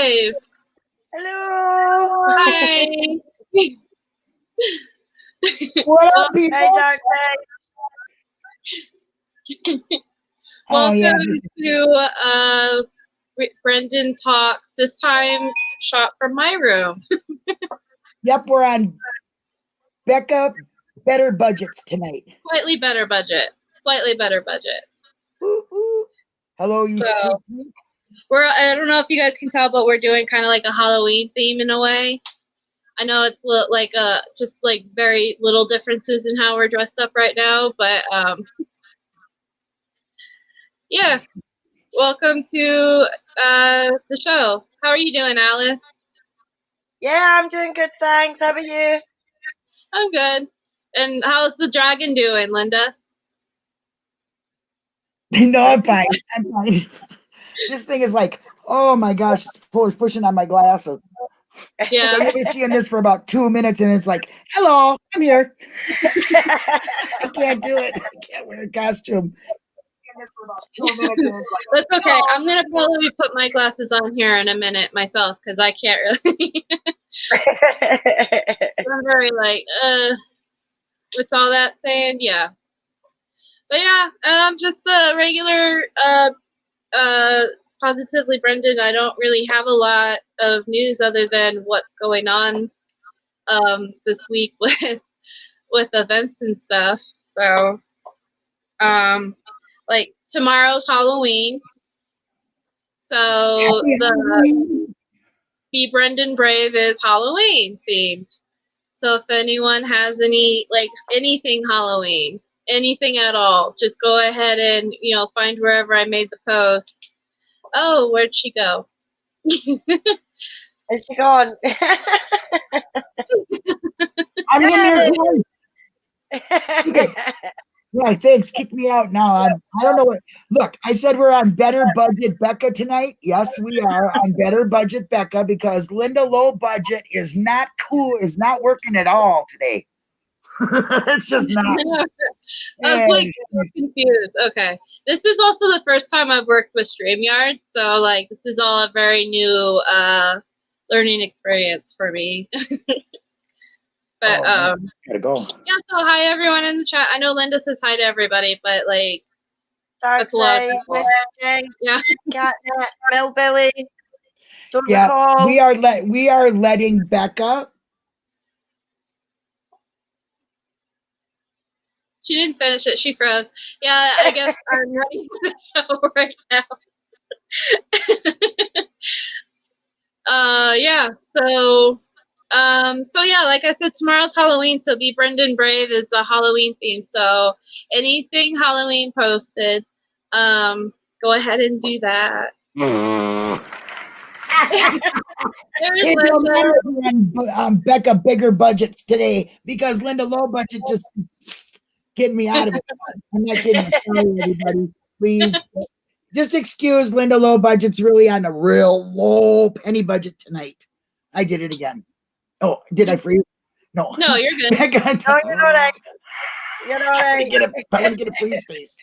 live. Hello. Hi. What up, people? Hi, Welcome to Brendan Talks, this time shot from my room. Yep, we're on Becca Better Budgets tonight. Slightly better budget. Ooh, ooh. Hello, you. So, I don't know if you guys can tell, but we're doing kind of like a Halloween theme in a way. I know it's like just like very little differences in how we're dressed up right now, but yeah. Welcome to the show. How are you doing, Alice? Yeah, I'm doing good, thanks. How are you? I'm good. And how's the dragon doing, Linda? No, I'm fine. This thing is like, oh my gosh, it's pushing on my glasses. Yeah. So you'll be seeing this for about 2 minutes, and it's like, hello, I'm here. I can't do it. I can't wear a costume. That's okay. I'm gonna probably put my glasses on here in a minute myself because I can't really. I'm very like, what's all that saying? Yeah. But yeah, just the regular Positively Brendan. I don't really have a lot of news other than what's going on this week with events and stuff. So like tomorrow's Halloween. So the Be Brendan Brave is Halloween themed. So if anyone has anything Halloween, anything at all, just go ahead and, find wherever I made the post. Oh, where'd she go? Is she gone? I'm in there. Yeah, thanks. Kick me out now. I don't know what. Look, I said we're on Better Budget Becca tonight. Yes, we are on Better Budget Becca because Linda Low Budget is not cool, is not working at all today. It's just not. I was like so confused. Okay. This is also the first time I've worked with StreamYard, so like this is all a very new learning experience for me. But gotta go. Yeah, so hi everyone in the chat. I know Linda says hi to everybody, but like that's a lot of people. Yeah. Catnip, Millbilly. Don't yeah, recall. we are letting Becca. She didn't finish it. She froze. Yeah, I guess I'm ready for the show right now. Yeah. So yeah, like I said, tomorrow's Halloween. So Be Brendan Brave is a Halloween theme. So anything Halloween posted, go ahead and do that. Becca bigger budgets today because Linda Low Budget just getting me out of it. I'm not kidding. Sorry, everybody. Please just excuse Linda Low Budget's really on a real low penny budget tonight. I did it again. Oh, did I freeze? No. No, you're good. No, you're all right. You're all right. I want to get a freeze face.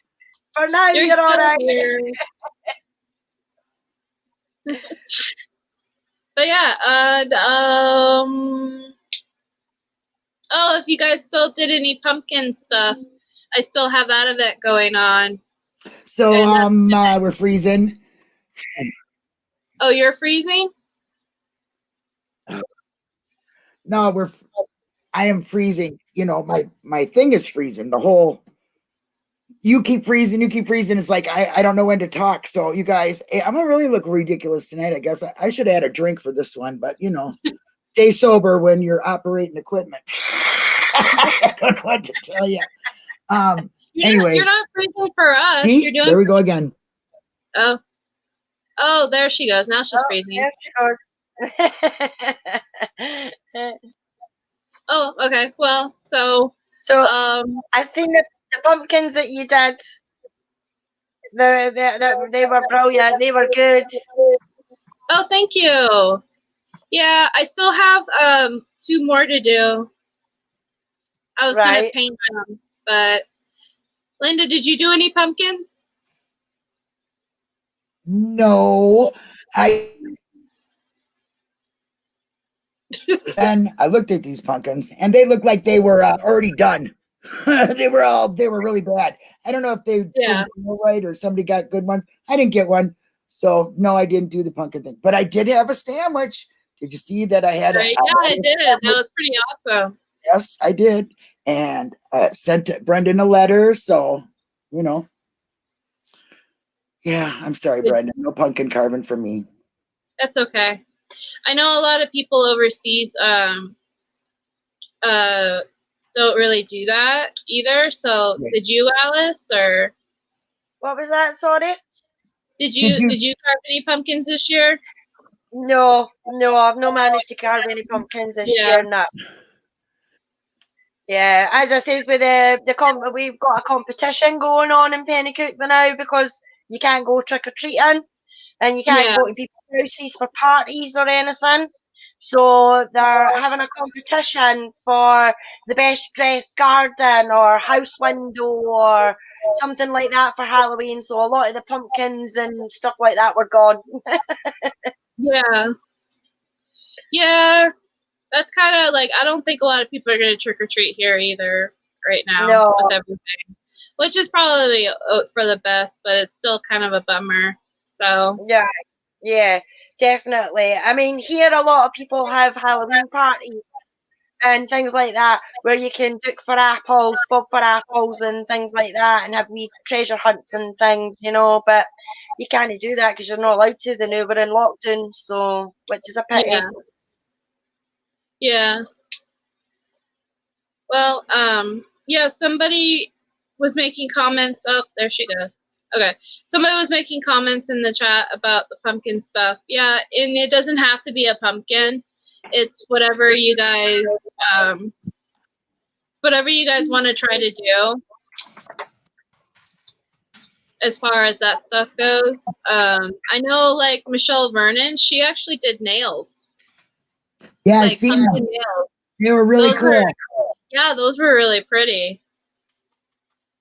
For now, you're all right. But yeah, and oh, if you guys still did any pumpkin stuff, I still have that event going on. So we're freezing. Oh, you're freezing? No, I am freezing. You know, my thing is freezing. The whole you keep freezing. It's like I don't know when to talk. So you guys, I'm gonna really look ridiculous tonight. I guess I should have had a drink for this one, but stay sober when you're operating equipment. I don't know what to tell you. Anyway, you're not freezing for us. See, you're doing there we go again. Oh, there she goes. Now she's freezing. There she goes. Oh, okay. Well, so I've seen the pumpkins that you did. They were brilliant. They were good. Oh, thank you. Yeah, I still have 2 more to do. I was gonna paint them, but Linda, did you do any pumpkins? No, Then I looked at these pumpkins, and they looked like they were already done. they were really bad. I don't know if they didn't go right or somebody got good ones. I didn't get one, so no, I didn't do the pumpkin thing. But I did have a sandwich. Did you see that I had? Right. I did. That was pretty awesome. Yes, I did, and sent Brendan a letter. So, you know, yeah. I'm sorry, Brendan. No pumpkin carving for me. That's okay. I know a lot of people overseas don't really do that either. So did you, Alice, or what was that? Sorry. Did you carve any pumpkins this year? No, I've not managed to carve any pumpkins this year. No. Yeah, as I says, with we've got a competition going on in Pennycook now because you can't go trick or treating and you can't go to people's houses for parties or anything. So they're having a competition for the best dressed garden or house window or something like that for Halloween. So a lot of the pumpkins and stuff like that were gone. Yeah. That's kind of like, I don't think a lot of people are going to trick or treat here either right now with everything, which is probably for the best, but it's still kind of a bummer. So yeah, definitely. I mean, here a lot of people have Halloween parties and things like that where you can book for apples, bob for apples and things like that and have wee treasure hunts and things, you know, but you can't do that because you're not allowed to. They know we're in lockdown, so, which is a pity. Yeah. Well, somebody was making comments. Oh, there she goes. Okay. Somebody was making comments in the chat about the pumpkin stuff. Yeah, and it doesn't have to be a pumpkin. It's whatever you guys want to try to do as far as that stuff goes. I know like Michelle Vernon, she actually did nails. Yeah, like I seen them. Nails. They were really cool. Yeah, those were really pretty.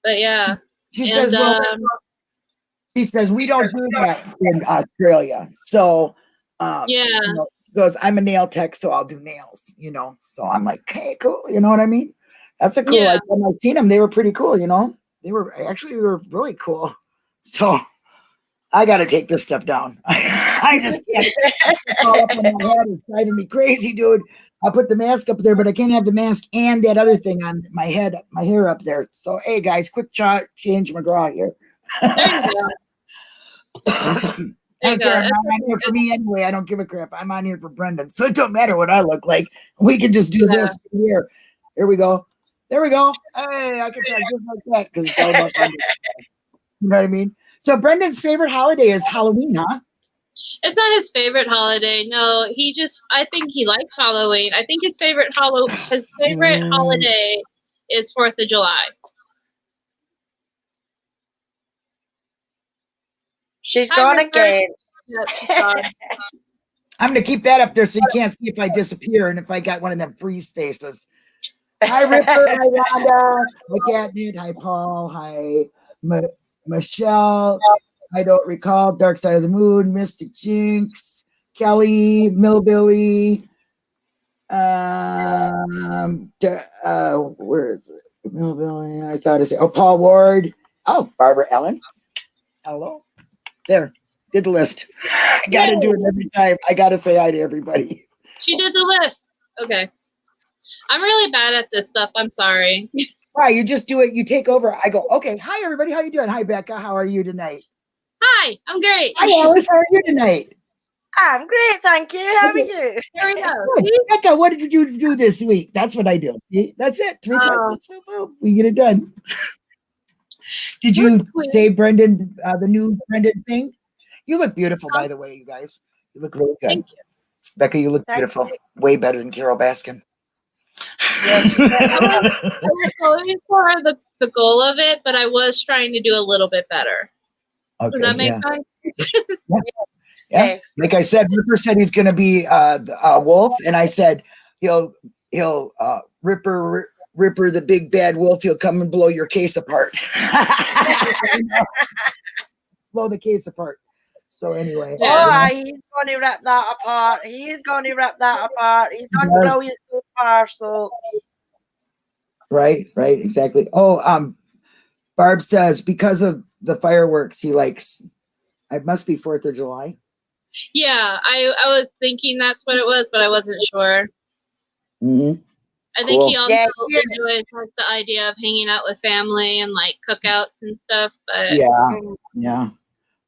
But yeah. She says, we don't do that in Australia. So, you know, she goes, I'm a nail tech, so I'll do nails, you know. So I'm like, hey, cool. You know what I mean? That's a cool idea. When I've seen them, they were pretty cool, you know. They were really cool. So I got to take this stuff down. I just can't. It's all up on my head. It's driving me crazy, dude. I'll put the mask up there, but I can't have the mask and that other thing on my head, my hair up there. So, hey, guys, quick change McGraw here. There you go. I don't care. I'm on here for me anyway. I don't give a crap. I'm on here for Brendan. So it don't matter what I look like. We can just do this here. Here we go. There we go. Hey, I can talk just like that because it's all about Brendan. You know what I mean? So Brendan's favorite holiday is Halloween, huh? It's not his favorite holiday. No, I think he likes Halloween. I think his favorite holiday is 4th of July. She's gone again. Yep, she's gone. I'm going to keep that up there so you can't see if I disappear and if I got one of them freeze faces. Hi, Ripper. Hi, Wanda. Hi, Catnip. Hi, Paul. Hi, Michelle. I don't recall. Dark Side of the Moon. Mystic Jinx. Kelly. Millbilly. Where is it? Millbilly. I thought I said. Oh, Paul Ward. Oh, Barbara Ellen. Hello. There. Did the list. I got to do it every time. I got to say hi to everybody. She did the list. Okay. I'm really bad at this stuff. I'm sorry. Right, you just do it. You take over. I go, okay. Hi, everybody. How you doing? Hi, Becca. How are you tonight? Hi, I'm great. Hi, Alice. How are you tonight? I'm great, thank you. How are you? There we go. Becca, what did you do this week? That's what I do. See? That's it. 3 minutes. We get it done. Did you say Brendan, the new Brendan thing? You look beautiful, by the way, you guys. You look really good. Thank you. Becca, you look beautiful. Way better than Carol Baskin. Yeah, I was going for the goal of it, but I was trying to do a little bit better. Okay, does that make sense? Yeah. Yes. Like I said, Ripper said he's going to be a wolf, and I said he'll Ripper the big bad wolf. He'll come and blow your case apart. Blow the case apart. So anyway, Oh, he's going to rip that apart. He's going to rip that apart. He's done brilliant so far. So right, exactly. Oh, Barb says because of the fireworks, he likes. It must be 4th of July. Yeah, I was thinking that's what it was, but I wasn't sure. Mm-hmm. I think he also enjoys like the idea of hanging out with family and like cookouts and stuff. But yeah.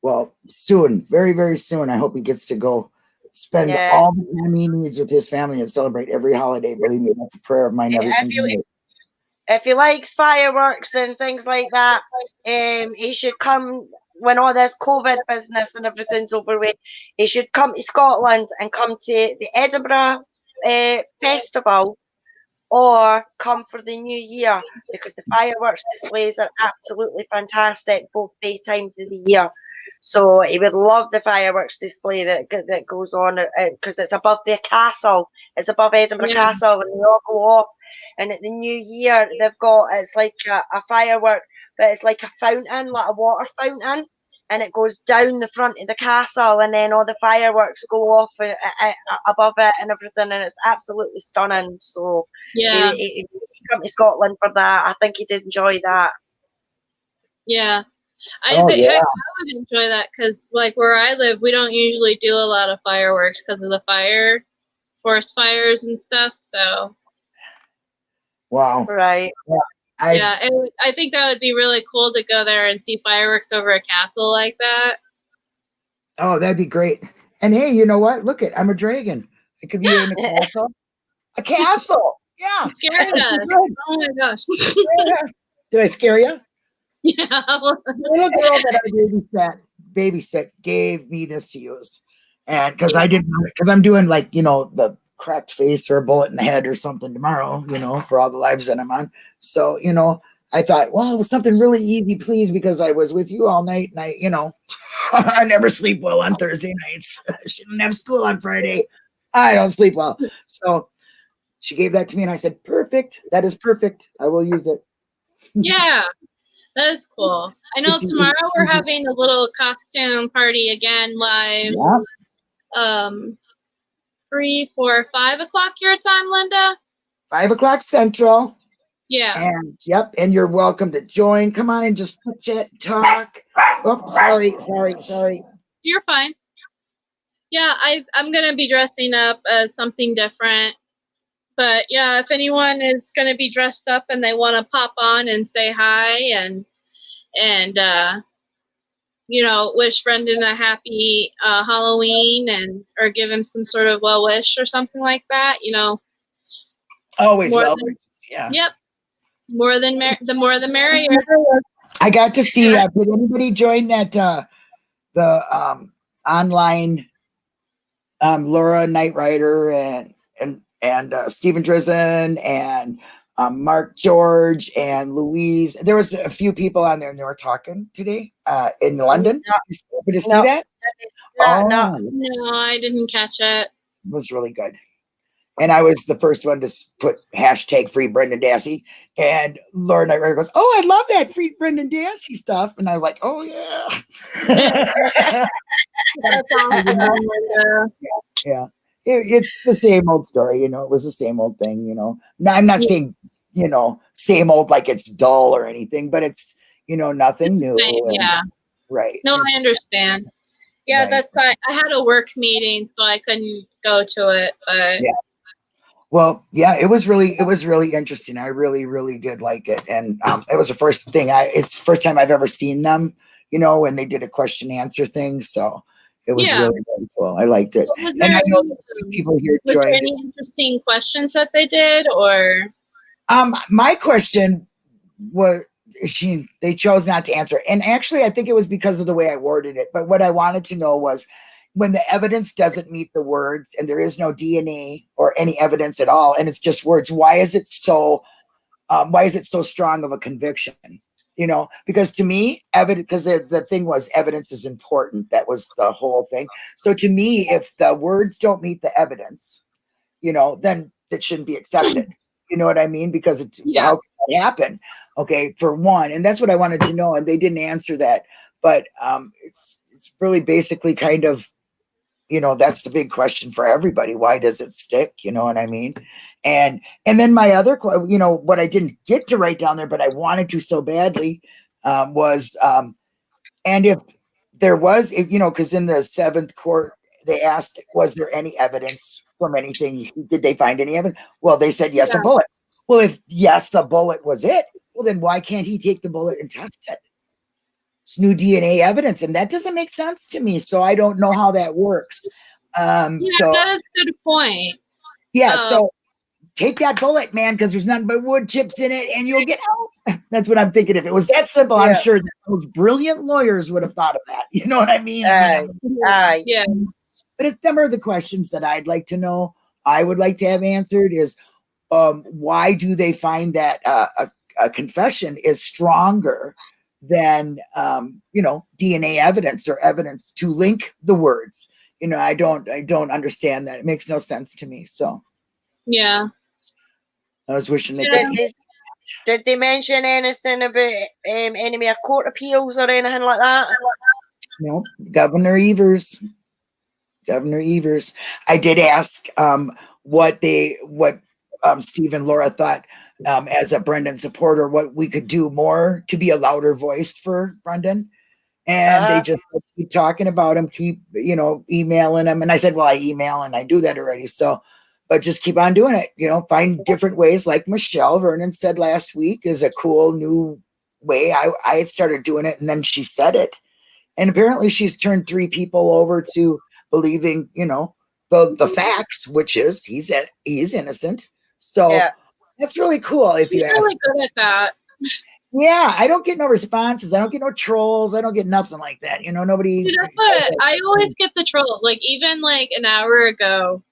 Well, soon, very, very soon. I hope he gets to go spend all the time he needs with his family and celebrate every holiday. Believe me, that's a prayer of mine every single day. If he likes fireworks and things like that, he should come when all this COVID business and everything's over with. He should come to Scotland and come to the Edinburgh Festival, or come for the New Year, because the fireworks displays are absolutely fantastic both daytimes of the year. So he would love the fireworks display that goes on, because it's above the castle. It's above Edinburgh Castle, and they all go off. And at the New Year, they've got, it's like a firework, but it's like a fountain, like a water fountain, and it goes down the front of the castle, and then all the fireworks go off above it and everything, and it's absolutely stunning. So he come to Scotland for that. I think he did enjoy that. Yeah. I would enjoy that, because like where I live, we don't usually do a lot of fireworks because of the forest fires and stuff. So wow, right. I think that would be really cool to go there and see fireworks over a castle like that. Oh, that'd be great. And hey, you know what? Look I'm a dragon. It could be in a castle. A castle. Yeah. You scared us. Oh my gosh. Did I scare you? Yeah. The little girl that I babysit gave me this to use. And because I didn't, because I'm doing like, the cracked face or a bullet in the head or something tomorrow, for all the lives that I'm on. So, I thought, well, it was something really easy, please, because I was with you all night and I never sleep well on Thursday nights. I shouldn't have school on Friday. I don't sleep well. So she gave that to me and I said, perfect. That is perfect. I will use it. Yeah, that is cool. I know tomorrow we're having a little costume party again live. Yeah. 3, 4, 5 o'clock your time, Linda? 5 o'clock Central. Yeah. And and you're welcome to join. Come on and just chat, talk. Oh, sorry. You're fine. Yeah, I'm gonna be dressing up as something different. But yeah, if anyone is gonna be dressed up and they want to pop on and say hi and wish Brendan a happy Halloween or give him some sort of well wish or something like that, Always well wishes. Yeah. Yep. The more the merrier. I got to see. Did anybody join that the online Laura Knight Rider and Stephen Drizzen and Mark George and Louise? There was a few people on there and they were talking today in London. Did you see that? No, I didn't catch it. It was really good. And I was the first one to put hashtag free Brendan Dassey. And Laura Knight Rider goes, oh, I love that free Brendan Dassey stuff. And I was like, oh, yeah. That's awesome. Yeah. It's the same old story. It was the same old thing. No, I'm not saying, same old like it's dull or anything, but it's, nothing new. Yeah. Right. No, I understand. Yeah, right. I had a work meeting, so I couldn't go to it. But yeah. Well, yeah, it was really interesting. I really, really did like it. And it was the first thing it's the first time I've ever seen them, when they did a question answer thing. So it was really, really cool. I liked it. And I know people here was there any interesting questions that they did, or? My question was, they chose not to answer. And actually, I think it was because of the way I worded it. But what I wanted to know was, when the evidence doesn't meet the words and there is no DNA or any evidence at all, and it's just words, why is it so strong of a conviction? Because to me, because the thing was evidence is important. That was the whole thing. So to me, if the words don't meet the evidence, then it shouldn't be accepted. You know what I mean? Because how can that happen? Okay, for one, and that's what I wanted to know, and they didn't answer that. But it's really basically kind of, that's the big question for everybody. Why does it stick? You know what I mean? And then my other, what I didn't get to write down there, but I wanted to so badly, was, and if there was, because in the seventh court, they asked, was there any evidence from anything? Did they find any evidence? Well, they said, yes, a bullet. Well, if yes, a bullet was it, well, then why can't he take the bullet and test it? It's new DNA evidence, and that doesn't make sense to me. So I don't know how that works. So that is a good point. Yeah, so take that bullet, man, because there's nothing but wood chips in it, and you'll get out. That's what I'm thinking. If it was that simple, I'm sure that those brilliant lawyers would have thought of that. You know what I mean? Yeah. But it's them are the questions that I'd like to know. I would like to have answered is, why do they find that a confession is stronger than DNA evidence or evidence to link the words? I don't understand that. It makes no sense to me. So yeah, I was wishing they did they mention anything about any more court appeals or anything like that? No, Governor Evers. I did ask what Steve and Laura thought as a Brendan supporter, what we could do more to be a louder voice for Brendan. And they just keep talking about him, keep, emailing him. And I said, well, I email and I do that already. So, but just keep on doing it, find different ways. Like Michelle Vernon said last week is a cool new way. I started doing it and then she said it. And apparently she's turned 3 people over to believing, the facts, which is he's innocent. So that's really cool. If you ask. Really good at that. Yeah, I don't get no responses. I don't get no trolls. I don't get nothing like that. Nobody. See, that's what I always get the trolls. Like even like an hour ago,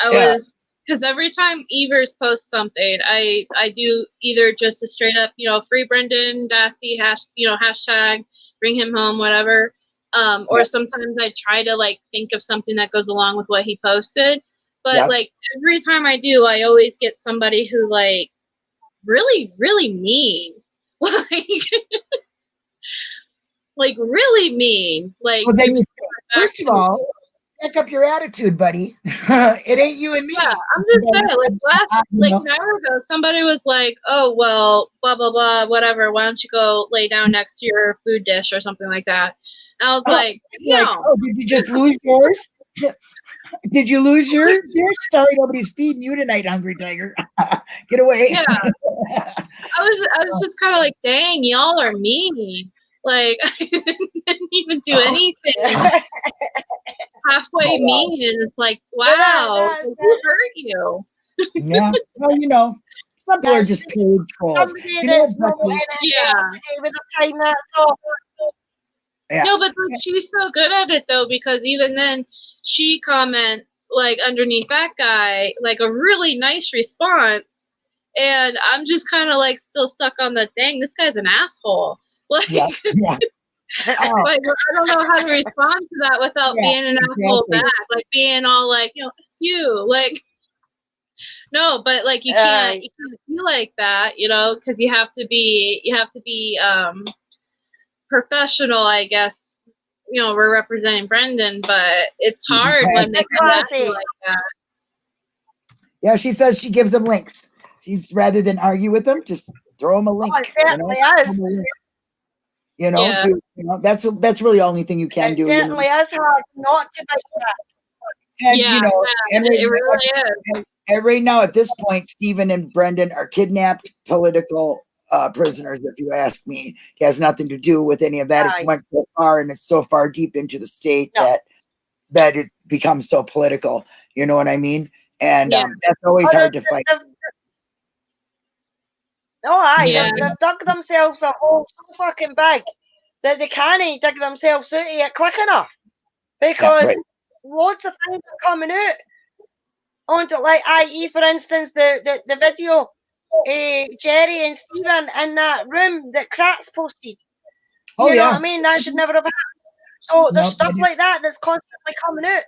was because every time Evers posts something, I do either just a straight up, free Brendan Dassey hashtag, bring him home, whatever. Or sometimes I try to like think of something that goes along with what he posted. But like every time I do, I always get somebody who like really, really mean. Like really mean. Like well, then first of all, back up your attitude, buddy. It ain't you and me. Yeah, I'm just saying, like an hour ago, somebody was like, oh well, blah blah blah, whatever, why don't you go lay down next to your food dish or something like that. And I was like, no. Did you just lose yours? Did you lose your dish? Sorry, nobody's feeding you tonight, Hungry Tiger. Get away. Yeah. I was just kind of like, dang, y'all are mean. Like I didn't even do anything. Halfway mean, and it's like, wow, who hurt you? Yeah. Well, some people are just paid trolls. With the time that's all. Yeah. No, but she's so good at it though, because even then she comments like underneath that guy, like a really nice response. And I'm just kind of like still stuck on the dang, this guy's an asshole. Like, like I don't know how to respond to that without being an asshole back, like being all like, you like, no, but like you can't be like that, because you have to be professional, I guess. We're representing Brendan, but it's hard when they come at you like that. Yeah, she says she gives them links. She's rather than argue with them, just throw them a link. That's really the only thing you can do. It certainly is hard not to be that. And, it really is. And right now, at this point, Stephen and Brendan are kidnapped political prisoners, if you ask me. It has nothing to do with any of that. It's went so far, and it's so far deep into the state that it becomes so political. You know what I mean? And that's always hard to fight. They've dug themselves a hole so fucking big that they can't dig themselves out of it quick enough, because lots of things are coming out onto, like, i.e. for instance the video Jerry and Stephen in that room that Kratz posted. You know what I mean? That should never have happened. So there's stuff like that that's constantly coming out.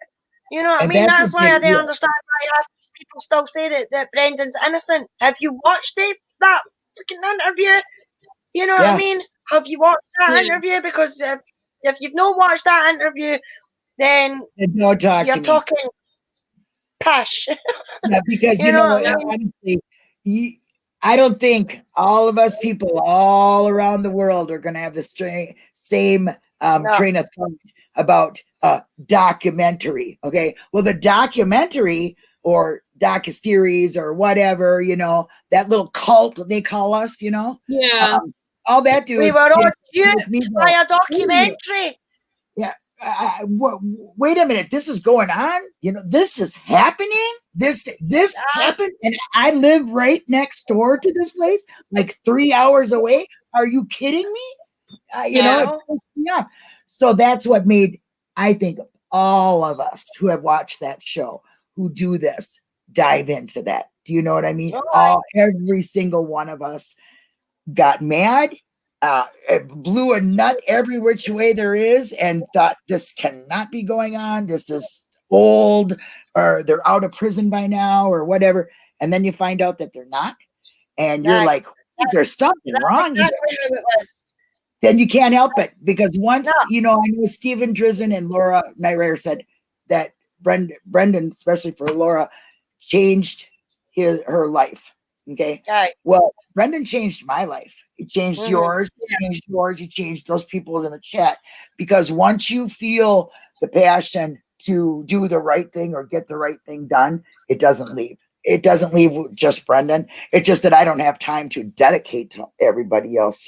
You know what I mean? That's why I don't understand why half these people still say that Brendan's innocent. Have you watched that freaking interview? You know what I mean? Have you watched that interview? Because if you've not watched that interview, then Don't talk you're to me. talking pish. Yeah, because You know what I honestly, I don't think all of us people all around the world are going to have the same train of thought about a documentary. Okay, well, the documentary or docu-series or whatever, that little cult they call us, Yeah. all that dude. We were all did duped by a documentary. Yeah. Wait a minute, this is going on, this is happening, this happened, and I live right next door to this place, like 3 hours away. Are you kidding me? Yeah. So that's what made, I think, all of us who have watched that show, who do this, dive into that. Do you know what I mean? Every single one of us got mad, blew a nut every which way there is, and thought this cannot be going on. This is old, or they're out of prison by now, or whatever. And then you find out that they're not, and you're like, there's something wrong. Then you can't help it, because once I know Stephen Drizzen and Laura Nyrayer said that Brendan, especially for Laura, changed her life. Okay. Well, Brendan changed my life. He changed yours. He changed yours. He changed those people in the chat. Because once you feel the passion to do the right thing or get the right thing done, it doesn't leave. It doesn't leave just Brendan. It's just that I don't have time to dedicate to everybody else,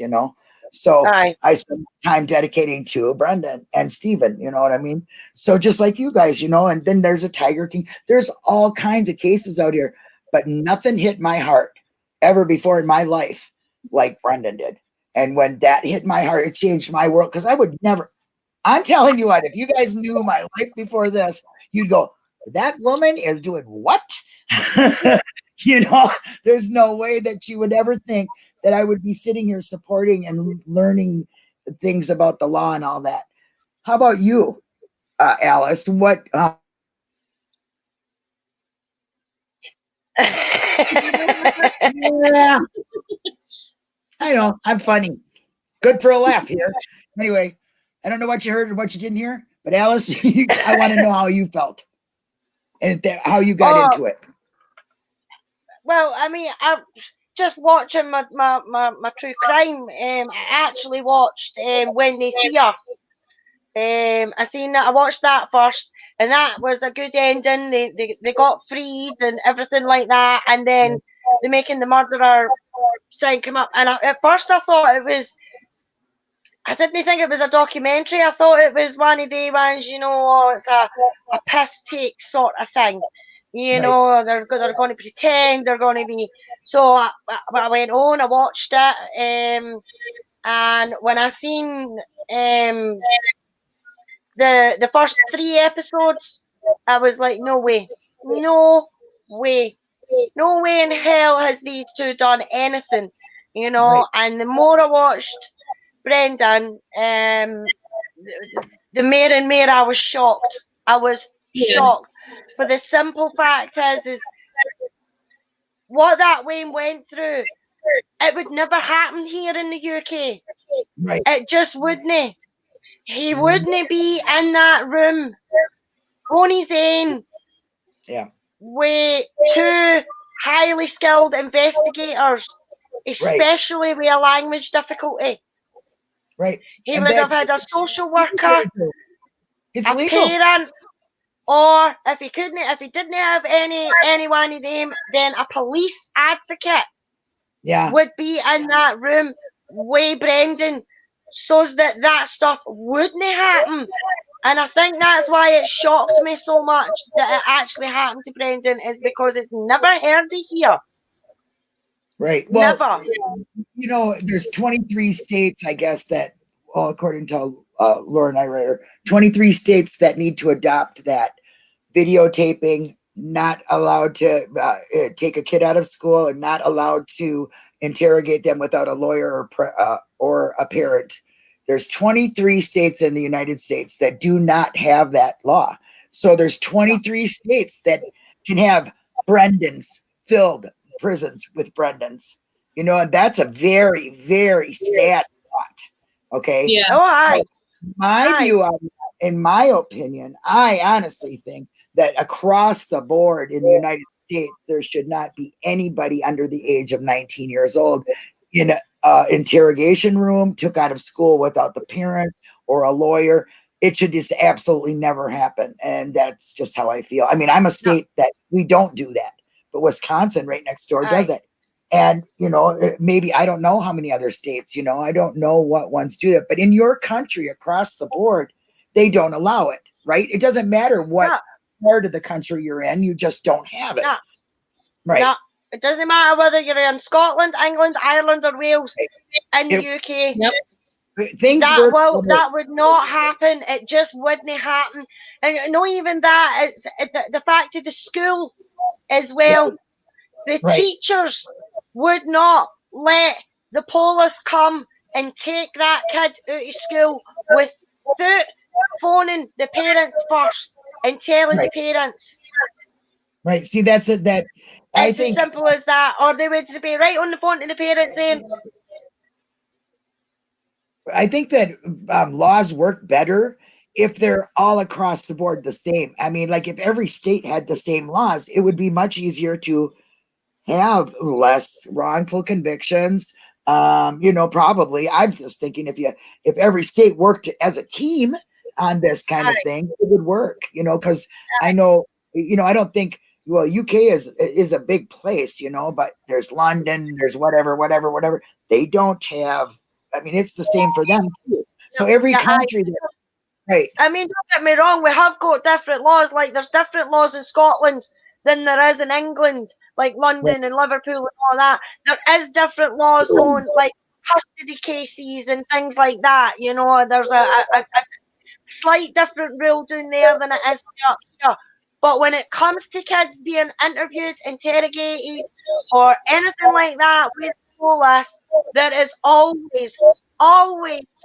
So I spend time dedicating to Brendan and Stephen, you know what I mean? So just like you guys, and then there's a Tiger King. There's all kinds of cases out here, but nothing hit my heart ever before in my life like Brendan did. And when that hit my heart, it changed my world, because I would never, I'm telling you what, if you guys knew my life before this, you'd go, that woman is doing what? There's no way that you would ever think that I would be sitting here supporting and learning things about the law and all that. How about you, Alice? What? Yeah. I know, I'm funny. Good for a laugh here. Anyway, I don't know what you heard or what you didn't hear, but Alice, I want to know how you felt and how you got into it. Well, I mean, I'm just watching my true crime. I actually watched When They See Us. I watched that first, and that was a good ending. They got freed and everything like that, and then they're making the murderer sign come up. And at first I thought it was, I didn't think it was a documentary. I thought it was one of the ones, it's a piss take sort of thing. They're going to pretend they're going to be. So I went on, I watched it, and when I seen the first 3 episodes, I was like, no way in hell has these two done anything, And the more I watched Brendan, the more and more I was shocked. I was shocked. For the simple fact is what that Wayne went through, it would never happen here in the UK. Right. It just wouldn't. He wouldn't be in that room on his own. Yeah. With 2 highly skilled investigators, especially with a language difficulty. Right. He would have had a social worker, it's a legal. parent, or if he didn't have any one of them, then a police advocate would be in that room with Brendan, so that stuff wouldn't happen. And I think that's why it shocked me so much that it actually happened to Brendan, is because it's never heard of here. Right. Well, never. There's 23 states, I guess, that, according to Laura Nyrayer, 23 states that need to adopt that videotaping, not allowed to take a kid out of school, and not allowed to interrogate them without a lawyer or a parent. There's 23 states in the United States that do not have that law. So there's 23 states that can have Brendans, filled prisons with Brendans. And that's a very, very sad thought. Okay. Yeah. Oh, My view on that, in my opinion, I honestly think that across the board in the United States, there should not be anybody under the age of 19 years old in an interrogation room, took out of school without the parents or a lawyer. It should just absolutely never happen. And that's just how I feel. I mean, I'm a state that we don't do that, but Wisconsin right next door does it. And, you know, maybe I don't know how many other states, you know, I don't know what ones do that, but in your country across the board, they don't allow it, right? It doesn't matter what part of the country you're in, you just don't have it. Right. No. It doesn't matter whether you're in Scotland, England, Ireland, or Wales, in the UK. That would not happen. It just wouldn't happen. And not even that, it's the fact of the school as well. The teachers would not let the police come and take that kid out of school without phoning the parents first and telling the parents. Right. See, that's it. That I think as simple as that. Or they would be right on the phone to the parents saying. I think that laws work better if they're all across the board the same. I mean, like if every state had the same laws, it would be much easier to have less wrongful convictions. You know, probably I'm just thinking if every state worked as a team on this kind of thing, it would work, you know, because I know, you know, I don't think, well, UK is a big place, you know, but there's London, there's whatever. They don't have, I mean, it's the same for them too. So every country, right. I mean, don't get me wrong, we have got different laws, like there's different laws in Scotland than there is in England, like London and Liverpool and all that. There is different laws on like custody cases and things like that. You know, there's a slight different rule down there than it is up here. But when it comes to kids being interviewed, interrogated, or anything like that with the police, there is always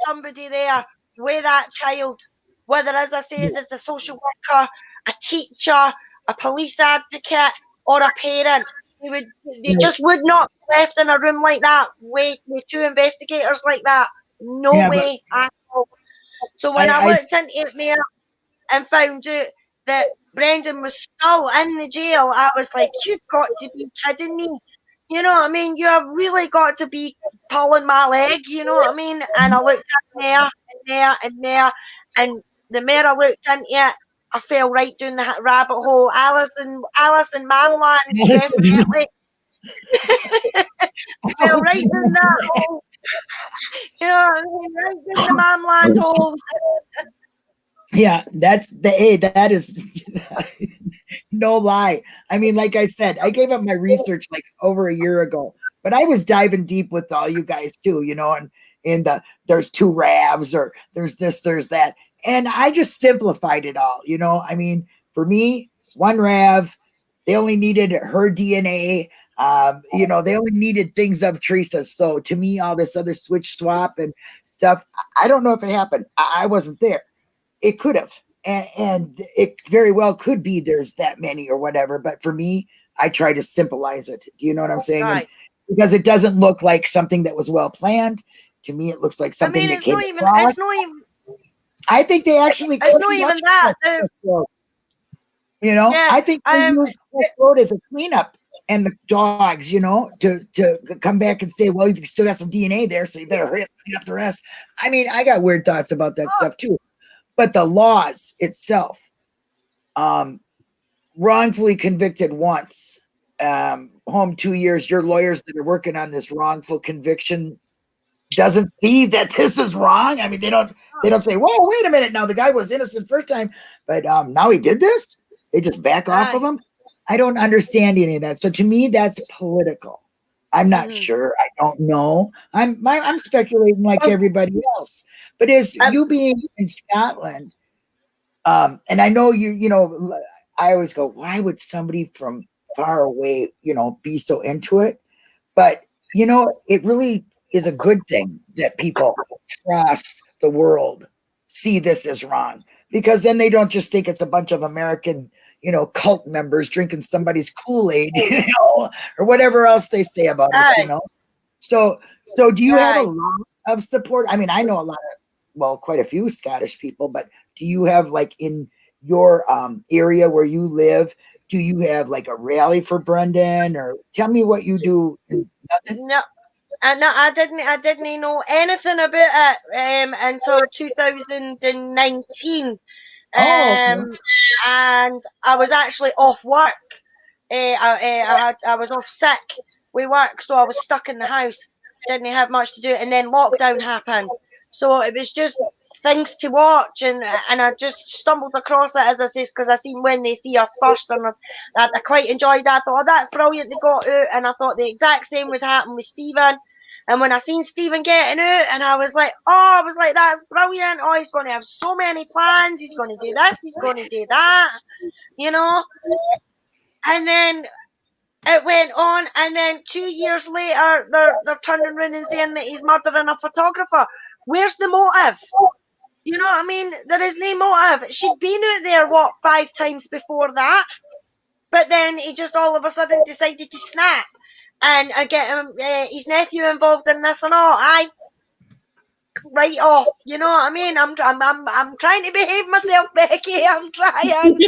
somebody there with that child. Whether, as I say, it's a social worker, a teacher, a police advocate, or a parent. They just would not be left in a room like that with two investigators like that. No way at all. So when I looked into it and found out that Brendan was still in the jail, I was like, you've got to be kidding me. You know what I mean? You have really got to be pulling my leg, you know what I mean? And I looked at there, and the more I looked into it, I fell right down the rabbit hole. Alice and Mamland, definitely. I fell right down that hole. You know what I mean? Right down the Mamland hole. Yeah, that is no lie. I mean, like I said, I gave up my research like over a year ago, but I was diving deep with all you guys too, you know, and there's 2 RAVs or there's this, there's that. And I just simplified it all, you know. I mean, for me, 1 RAV, they only needed her DNA. You know, they only needed things of Teresa's. So to me, all this other switch swap and stuff, I don't know if it happened. I wasn't there. It could have, and it very well could be there's that many or whatever. But for me, I try to simplify it. Do you know what I'm saying? Right. Because it doesn't look like something that was well planned. To me, it looks like something that came across. It's not even. I think they actually. It's not even that. You know, I think they use West Road as a cleanup, and the dogs, you know, to come back and say, well, you still got some DNA there, so you better hurry up and clean up the rest. I mean, I got weird thoughts about that stuff too. But the laws itself, wrongfully convicted once, home 2 years. Your lawyers that are working on this wrongful conviction doesn't see that this is wrong. I mean, they don't say, whoa, wait a minute. Now the guy was innocent first time, but now he did this. They just back off of him. I don't understand any of that. So to me, that's political. I'm not sure. I don't know. I'm speculating like everybody else. But as you being in Scotland, and I know you know, I always go, why would somebody from far away, you know, be so into it? But you know, it really is a good thing that people across the world see this as wrong, because then they don't just think it's a bunch of American, you know, cult members drinking somebody's Kool-Aid, you know, or whatever else they say about us, you know. So do you have a lot of support? I mean, I know a lot of well, quite a few Scottish people, but do you have like in your area where you live, do you have like a rally for Brendan, or tell me what you do? Nothing? No, I didn't know anything about it until 2019. Okay. And I was actually off work. I was off sick with work, so I was stuck in the house. Didn't have much to do, and then lockdown happened. So it was just things to watch, and I just stumbled across it, as I say, because I seen When They See Us First, and I quite enjoyed that. I thought, oh, that's brilliant, they got out, and I thought the exact same would happen with Stephen. And when I seen Stephen getting out, and I was like, that's brilliant. Oh, he's going to have so many plans. He's going to do this. He's going to do that. You know? And then it went on, and then 2 years later, they're turning around and saying that he's murdering a photographer. Where's the motive? You know what I mean? There is no motive. She'd been out there, 5 times before that? But then he just all of a sudden decided to snap and get his nephew involved in this and all. Right off. You know what I mean? I'm trying to behave myself, Becky. I'm trying.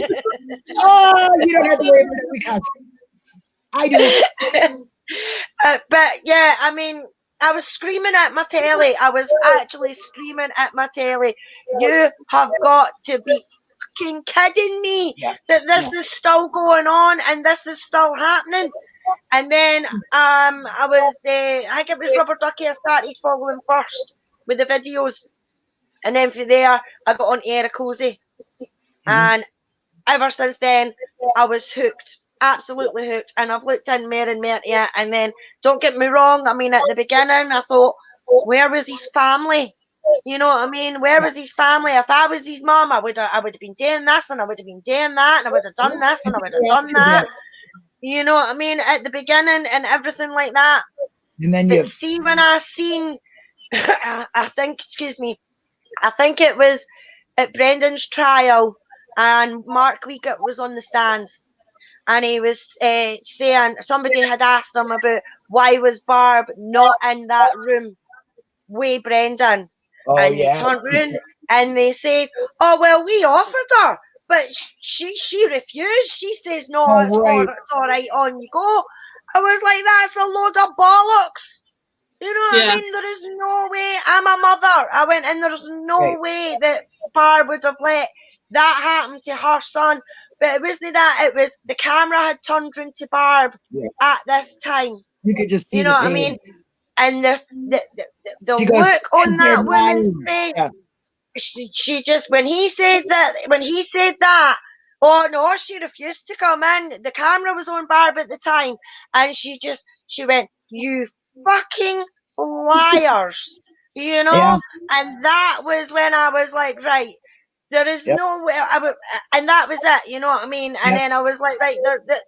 Oh, you don't have to worry about it because I do. But yeah, I mean, I was screaming at my telly. I was actually screaming at my telly. You have got to be fucking kidding me that this is still going on and this is still happening. And then I think it was Rubber Ducky I started following first with the videos. And then from there, I got on Ericozy. And ever since then, I was hooked. Absolutely hooked. And I've looked in more and more yet. And then, don't get me wrong, I mean, at the beginning, I thought, where was his family? You know what I mean? Where was his family? If I was his mom, I would have been doing this, and I would have been doing that, and I would have done this, and I would have done that. You know what I mean? At the beginning and everything like that. And then but see, when I seen, I think it was at Brendan's trial, and Mark Wiegert was on the stand, and he was saying, somebody had asked him about why was Barb not in that room with Brendan. And they turned around and they said, oh, well, we offered her, but she refused. She says, no, it's all right, on you go. I was like, that's a load of bollocks. You know what I mean? There is no way. I'm a mother. I went, and there's no way that Barb would have let that happen to her son. But it wasn't that. It was the camera had turned round to Barb at this time. You could just see, you know what I mean? And the look on that woman's face. She just, when he said that, oh no, she refused to come in. The camera was on Barb at the time, and she went, you fucking liars, you know? And that was when I was like, right, there is no way and that was it, you know what I mean? And then I was like, right,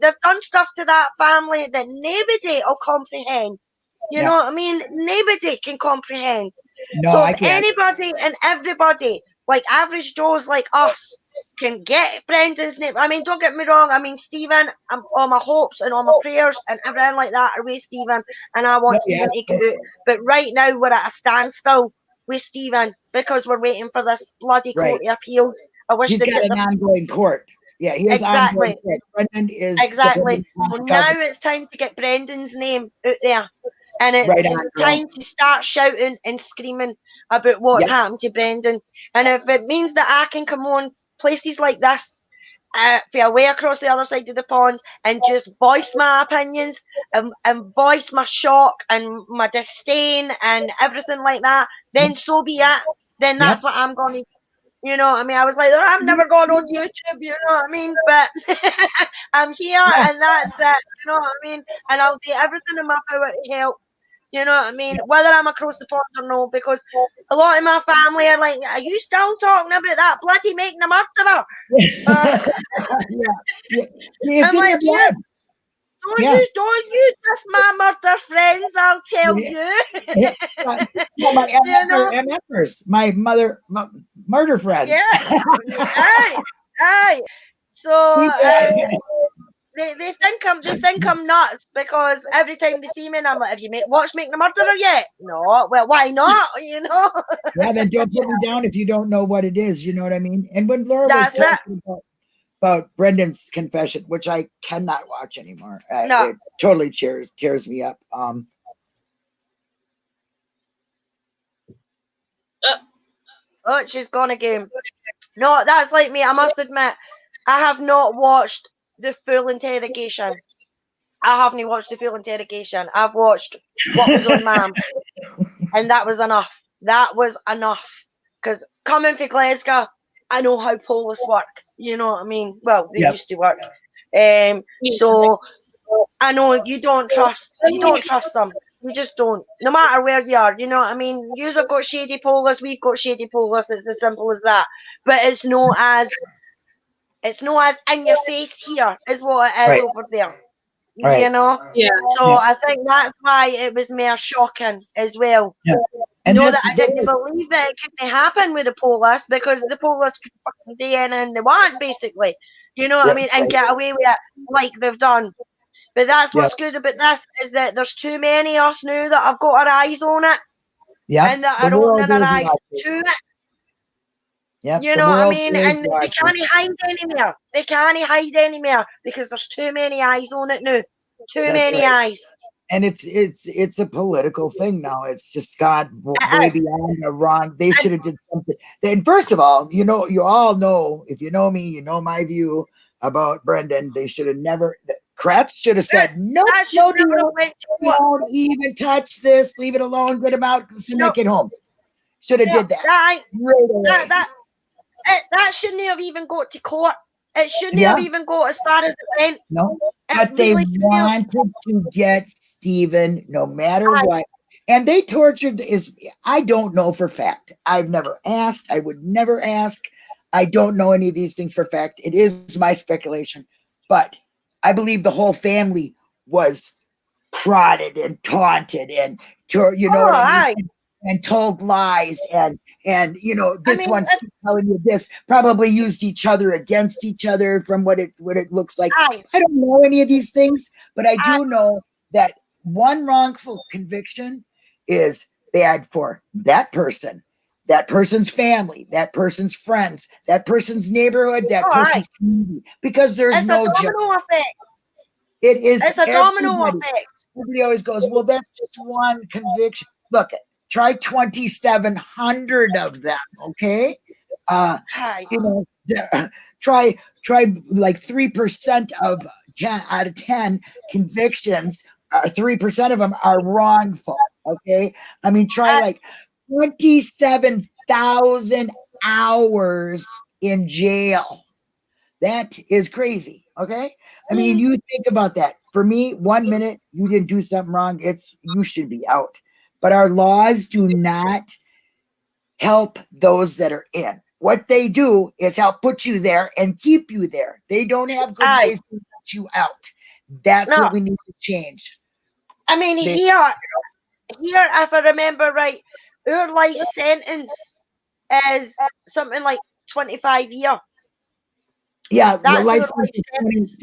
they've done stuff to that family that nobody will comprehend. You know what I mean? Nobody can comprehend. No, so if anybody and everybody, like average Joes like us, can get Brendan's name. I mean, don't get me wrong. I mean, Stephen, all my hopes and all my prayers and everything like that are with Stephen, and I want Stephen to get out. But right now, we're at a standstill with Stephen because we're waiting for this bloody court of appeals. I wish he's got an ongoing court. Yeah, he has ongoing court. Brendan is exactly. So now it's time to get Brendan's name out there. And it's time to start shouting and screaming about what's happened to Brendan. And if it means that I can come on places like this, feel way across the other side of the pond, and just voice my opinions and voice my shock and my disdain and everything like that, then so be it. Then that's what I'm going to do. You know what I mean? I was like, I'm never going on YouTube, you know what I mean? But I'm here and that's it, you know what I mean? And I'll do everything in my power to help. You know what I mean? Whether I'm across the pond or no, because a lot of my family are like, are you still talking about that bloody making a murderer? I'm like, don't you diss my murder friends, I'll tell you. My murder friends. Aye. So they think I'm nuts because every time they see me, and I'm like, have you watched Making a Murderer yet? No. Well, why not? You know. Yeah, then don't put me down if you don't know what it is. You know what I mean? And when Laura was That's it. talking about Brendan's confession, which I cannot watch anymore, No. it totally tears me up. Oh, she's gone again. No, that's like me. I must admit, I have not watched the full interrogation. I haven't watched the full interrogation. I've watched what was on Mam, and that was enough. That was enough. Because coming from Glasgow, I know how police work. You know what I mean? Well, they used to work. So I know you don't trust them. You just don't. No matter where you are, you know what I mean? You've got shady police, we've got shady police. It's as simple as that. But it's not as in your face here is what it is over there. Right. You know? Yeah. So I think that's why it was more shocking as well. Yeah. And that I didn't believe that it couldn't happen with the police because the police could fucking do anything they want, basically. You know what I mean? And get away with it like they've done. But that's what's good about this is that there's too many of us now that have got our eyes on it. Yeah. And that are opening our eyes to it. Yeah. You know what I mean? And they can't hide anymore. They can't hide anymore because there's too many eyes on it now. Too many eyes. And it's a political thing now. It's just gone way beyond a wrong. They should have did something. And first of all, you all know, if you know me, you know my view about Brendan. They should have never. Kratz should have said, no, don't even touch this. Leave it alone. Get him out. Send that kid home. Should have did that. That shouldn't have even got to court. It shouldn't have even got as far as it went. No, but they wanted to get Stephen no matter what. And they tortured I don't know for fact. I've never asked. I would never ask. I don't know any of these things for fact. It is my speculation. But I believe the whole family was prodded and taunted and what I mean? And told lies and this one's telling you this, probably used each other against each other from what it looks like. I don't know any of these things, but I do know that one wrongful conviction is bad for that person, that person's family, that person's friends, that person's neighborhood, that person's community, because there's no domino effect. It is. It's a domino effect. Everybody always goes, well, that's just one conviction. Look, try 2,700 of them, okay? Try like 3% of 10 out of 10 convictions. 3% of them are wrongful, okay? I mean, try like 27,000 hours in jail. That is crazy, okay? I mean, you think about that. For me, 1 minute you didn't do something wrong, you should be out. But our laws do not help those that are in. What they do is help put you there and keep you there. They don't have good ways to put you out. That's what we need to change. I mean, here, if I remember right, our life sentence is something like 25 years. Yeah, that's life sentence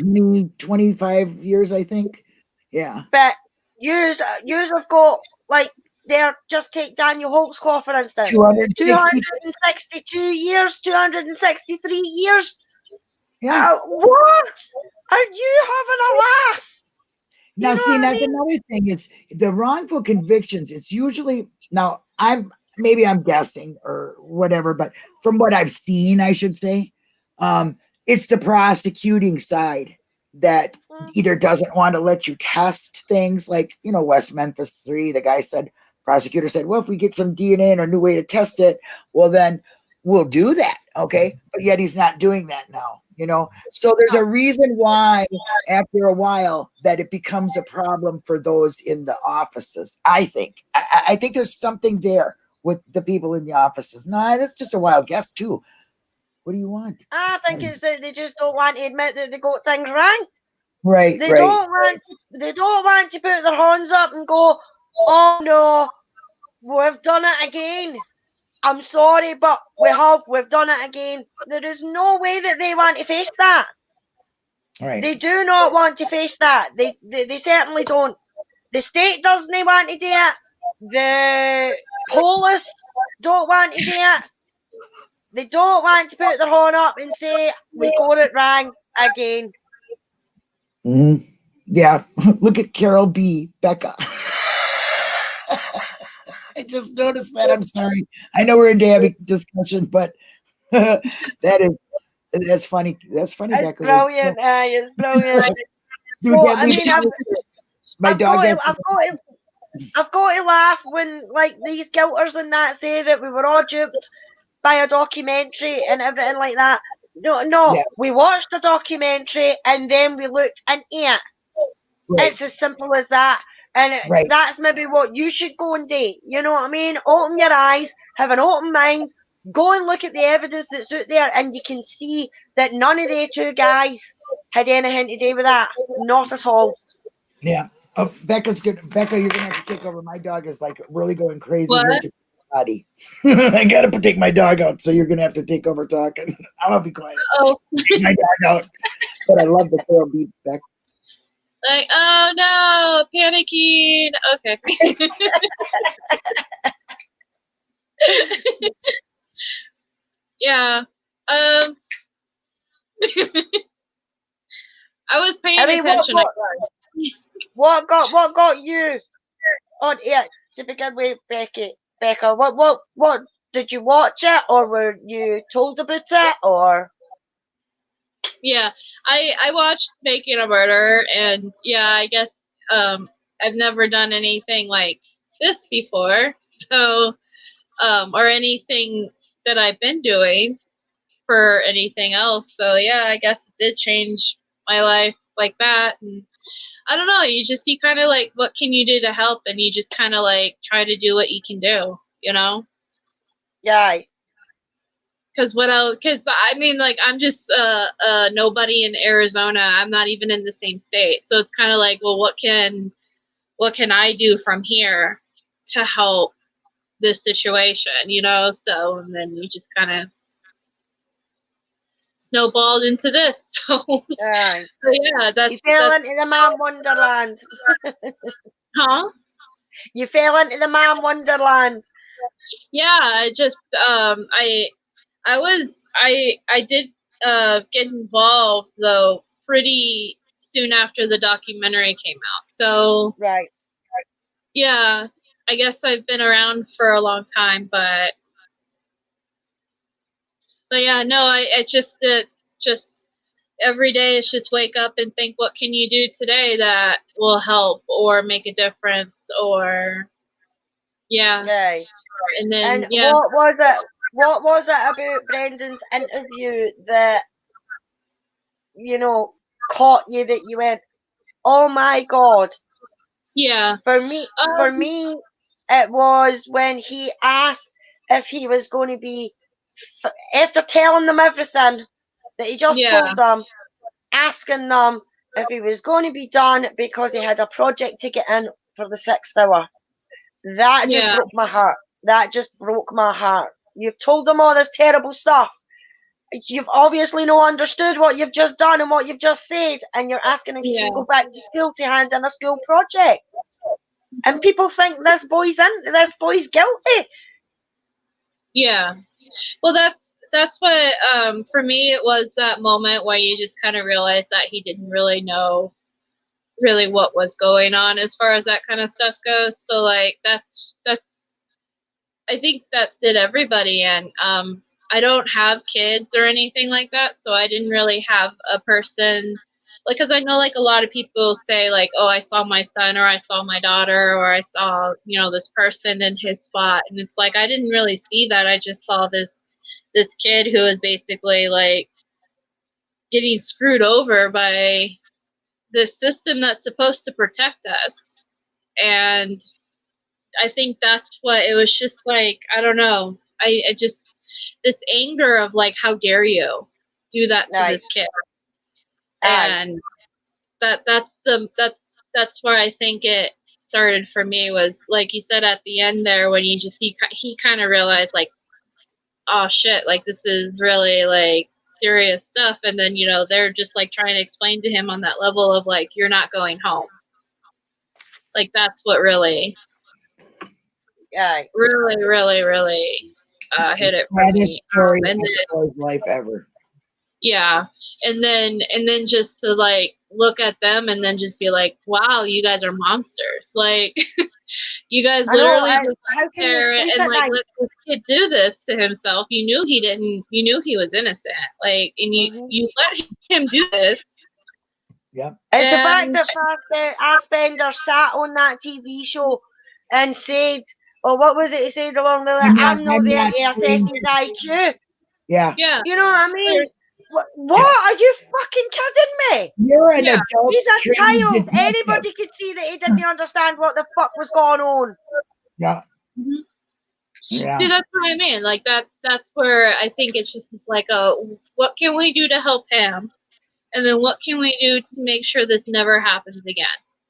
25 years, I think. Yeah. But yours have got like just take Daniel Holtzclaw for instance. 262 years, 263 years. Yeah. What? Are you having a laugh? Now, see, that's another thing. It's the wrongful convictions. It's usually I'm guessing or whatever, but from what I've seen, I should say, it's the prosecuting side that either doesn't want to let you test things like, West Memphis 3, the prosecutor said, well, if we get some DNA and a new way to test it, well, then we'll do that. Okay. But yet he's not doing that now, So there's a reason why after a while that it becomes a problem for those in the offices. I think there's something there with the people in the offices. Nah, that's just a wild guess too. What do you want? I think it's that they just don't want to admit that they got things wrong. Right. They don't want to put their hands up and go, oh no, we've done it again. I'm sorry, but we've done it again. There is no way that they want to face that. Right. They do not want to face that. They certainly don't. The state doesn't want to do it. The police don't want to do it. They don't want to put their horn up and say, we got it wrong again. Mm-hmm. Yeah. Look at Carol B. Becca. I just noticed that. I'm sorry. I know we're in having discussion, but that's funny. That's funny, It's Becca. brilliant. It's brilliant. Dude, So, I mean, my dog. I've got to laugh when like these guilters and that say that we were all duped by a documentary and everything like that. No, Yeah. we watched the documentary and then we looked into it. Right. It's as simple as that. And Right. that's maybe what you should go and do. You know what I mean? Open your eyes, have an open mind, go and look at the evidence that's out there, and you can see that none of the two guys had anything to do with that. Not at all. Yeah. Oh, Becca's good. Becca, you're gonna have to take over. My dog is like really going crazy. What? Body. I gotta take my dog out, so you're gonna have to take over talking. I'm gonna be quiet. Oh. Take my dog out. But I love the Carol B. Becca. Like, oh no, panicking. Okay. Yeah. I was paying attention. What got you on it to begin with, Becca? What did you watch it, or were you told about it, or? Yeah, I watched Making a Murder, and yeah, I guess I've never done anything like this before, so or anything that I've been doing for anything else. So yeah, I guess it did change my life like that. And I don't know, you kind of like, what can you do to help? And you just kind of like try to do what you can do, you know? Yeah. Because I mean, like, I'm just nobody in Arizona. I'm not even in the same state. So it's kind of like, well, what can I do from here to help this situation, you know? So, and then you just kind of snowballed into this. So yeah, you fell into the man wonderland. Huh? You fell into the man wonderland. Yeah, I just I did get involved though pretty soon after the documentary came out. So right. Yeah, I guess I've been around for a long time, but yeah, no, it's just every day it's just wake up and think, what can you do today that will help or make a difference, or yeah. Right. And then what was it about Brendan's interview that, you know, caught you, that you went, oh my God? Yeah. For me, it was when he asked if he was going to be, after telling them everything that he just told them, asking them if he was going to be done because he had a project to get in for the 6th hour. That just broke my heart. That just broke my heart. You've told them all this terrible stuff. You've obviously not understood what you've just done and what you've just said, and you're asking if you can go back to school to hand in a school project. And people think this boy's guilty. Yeah. Well, that's what for me it was that moment where you just kind of realized that he didn't really know really what was going on as far as that kind of stuff goes. So like that's I think that did everybody. And I don't have kids or anything like that, so I didn't really have a person, like, because I know like a lot of people say like, oh, I saw my son or I saw my daughter or I saw, you know, this person in his spot, and it's like I didn't really see that. I just saw this kid who was basically like getting screwed over by the system that's supposed to protect us. And I think that's what it was, just like, I don't know. I just, this anger of like, how dare you do that to this kid? And that's where I think it started for me, was like you said at the end there, when he kind of realized like, oh shit, like this is really like serious stuff, and then, you know, they're just like trying to explain to him on that level of like, you're not going home. Like, that's what really, really hit it for me. Story And of then, his life ever. yeah, and then just to like look at them and then just be like, wow, you guys are monsters. Like, you guys literally just how can you there sleep and at like night? let this kid do this to himself. You knew he didn't. You knew he was innocent. Like, and you let him do this. Yeah. It's the fact that Aspender sat on that TV show and said, or what was it he said along the line, I'm not there to assess his IQ. Yeah. Yeah. You know what I mean? What? Are you fucking kidding me? You're an adult. He's a child. detective. Anybody could see that he didn't understand what the fuck was going on. Yeah. Mm-hmm. Yeah. See, that's what I mean. Like, that's where I think it's just like what can we do to help him? And then what can we do to make sure this never happens again?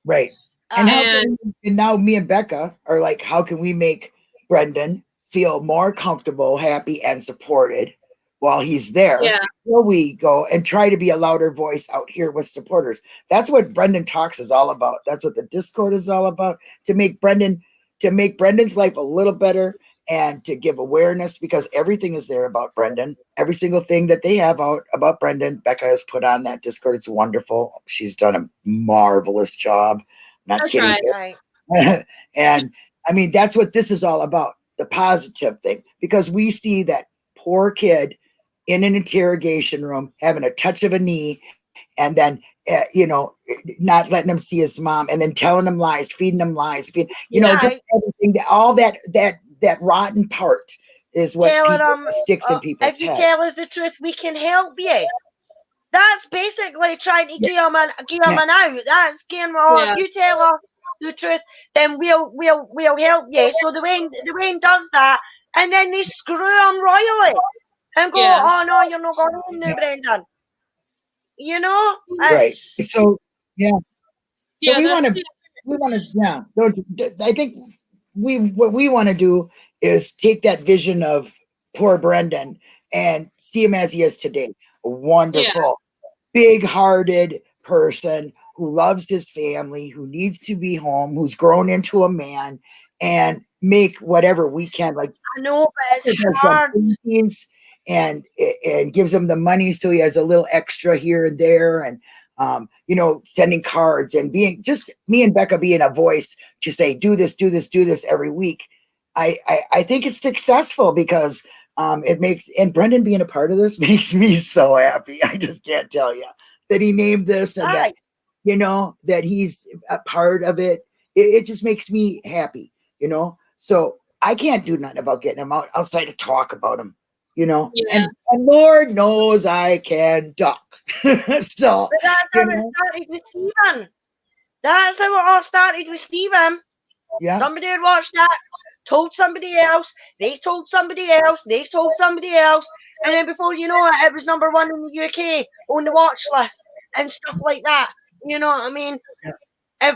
Right. And now me and Becca are like, how can we make Brendan feel more comfortable, happy, and supported while he's there? Yeah. Will we go and try to be a louder voice out here with supporters? That's what Brendan Talks is all about. That's what the Discord is all about, to make Brendan's life a little better and to give awareness, because everything is there about Brendan. Every single thing that they have out about Brendan, Becca has put on that Discord. It's wonderful. She's done a marvelous job. Not kidding. Right. And I mean, that's what this is all about, the positive thing, because we see that poor kid in an interrogation room having a touch of a knee, and then not letting him see his mom, and then telling him lies, feeding him lies, just everything, all that rotten part is what sticks in people's heads. If you tell us the truth, we can help you. That's basically trying to give him an out. That's getting, if you tell us the truth, then we'll help you. So the Wayne does that, and then they screw him royally and go, oh no, you're not going home now, Brendan. You know, right? So we want to. I think what we want to do is take that vision of poor Brendan and see him as he is today. A wonderful, big-hearted person who loves his family, who needs to be home, who's grown into a man, and make whatever we can. Like, I know, but it's hard. And gives him the money so he has a little extra here and there, and sending cards and being just me and Becca being a voice to say, do this every week. I think it's successful because it makes, and Brendan being a part of this makes me so happy. I just can't tell you that he named this and that, that he's a part of it. It just makes me happy, so I can't do nothing about getting him out outside of talk about him. And Lord knows I can duck. So but that's how it started with Stephen. That's how it all started with Stephen. Yeah. Somebody had watched that, told somebody else, they told somebody else, they told somebody else, and then before you know it, it was number 1 in the UK on the watch list and stuff like that. You know what I mean? Yeah. If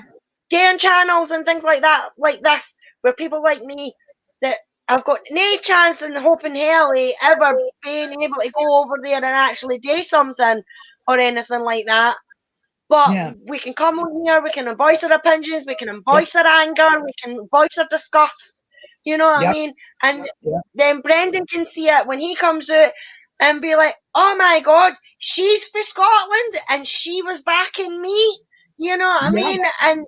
Dan channels and things like that, like this, where people like me that I've got no chance in hope in hell of ever being able to go over there and actually do something or anything like that. But we can come on here, we can voice our opinions, we can voice our anger, we can voice our disgust. You know what I mean? And then Brendan can see it when he comes out and be like, oh my God, she's for Scotland and she was backing me. You know what I mean? And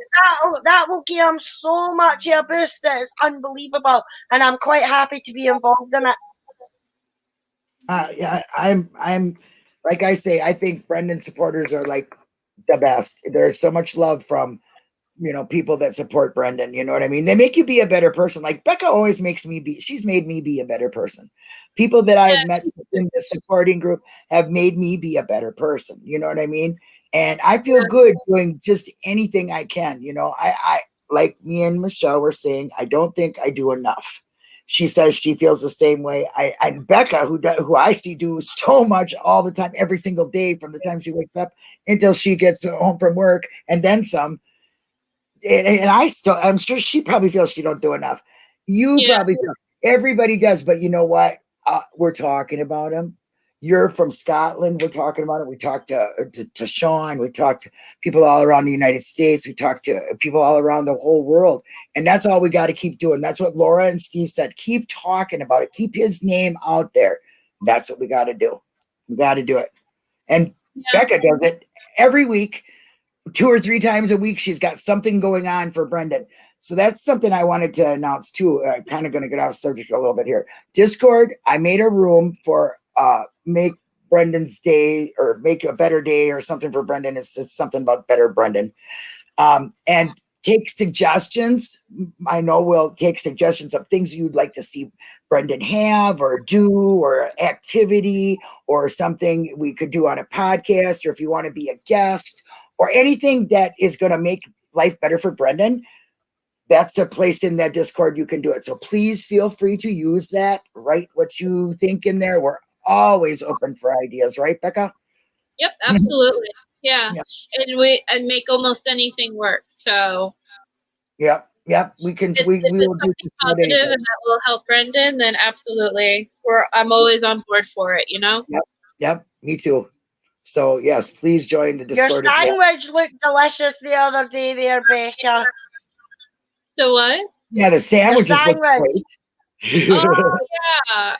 that will give him so much of a boost that is unbelievable. And I'm quite happy to be involved in it. I'm like I say, I think Brendan supporters are like the best. There's so much love from people that support Brendan. You know what I mean? They make you be a better person. Like Becca always makes me be. She's made me be a better person. People that I have met in the supporting group have made me be a better person. You know what I mean? And I feel good doing just anything I can. I like me and Michelle were saying, I don't think I do enough. She says she feels the same way. And Becca, who I see do so much all the time, every single day, from the time she wakes up until she gets home from work, and then some. And I'm sure she probably feels she don't do enough. You probably feel, everybody does, but you know what? We're talking about him. you're from Scotland. We're talking about it. We talked to Sean. We talked to people all around the United States. We talked to people all around the whole world. And that's all we got to keep doing. That's what Laura and Steve said. Keep talking about it. Keep his name out there. That's what we got to do. We got to do it. And Becca does it every week, 2 or 3 times a week. She's got something going on for Brendan. So that's something I wanted to announce too. Kind of going to get off subject a little bit here. Discord, I made a room for make Brendan's day or make a better day or something for Brendan. It's something about better Brendan. And take suggestions. I know we'll take suggestions of things you'd like to see Brendan have or do, or activity, or something we could do on a podcast, or if you want to be a guest, or anything that is going to make life better for Brendan. That's the place in that Discord you can do it. So please feel free to use that. Write what you think in there. We're always open for ideas, right, Becca? Yep, absolutely. Yeah. And make almost anything work. So yep, we can. If we it's will do something positive and that will help Brendan, then absolutely, I'm always on board for it. You know. Yep, me too. So yes, please join the Discord. Your sandwich looked delicious the other day, there, Becca. The what? Yeah, the sandwiches look great. Oh yeah,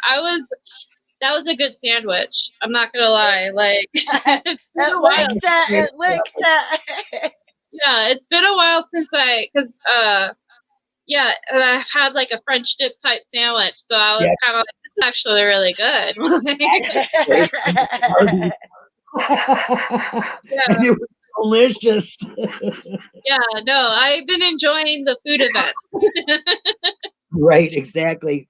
that was a good sandwich. I'm not gonna lie. Like it looked it. Yeah, it's been a while since because I've had like a French dip type sandwich, so I was kind of like, this is actually really good. And it was delicious. Yeah, no, I've been enjoying the food event. Right, exactly.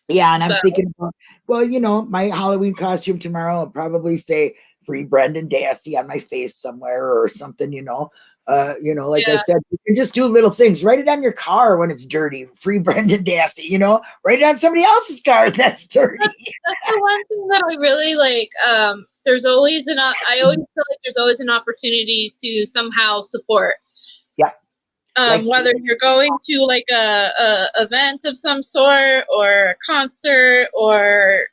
Yeah, and I'm thinking about, well, you know, my Halloween costume tomorrow, I'll probably say free Brendan Dassey on my face somewhere or something, you know. Like I said, you can just do little things. Write it on your car when it's dirty. Free Brendan Dassey, you know. Write it on somebody else's car that's dirty. That's the one thing that I really like. There's always I always feel like there's always an opportunity to somehow support. Yeah. Whether you're going to like a event of some sort or a concert or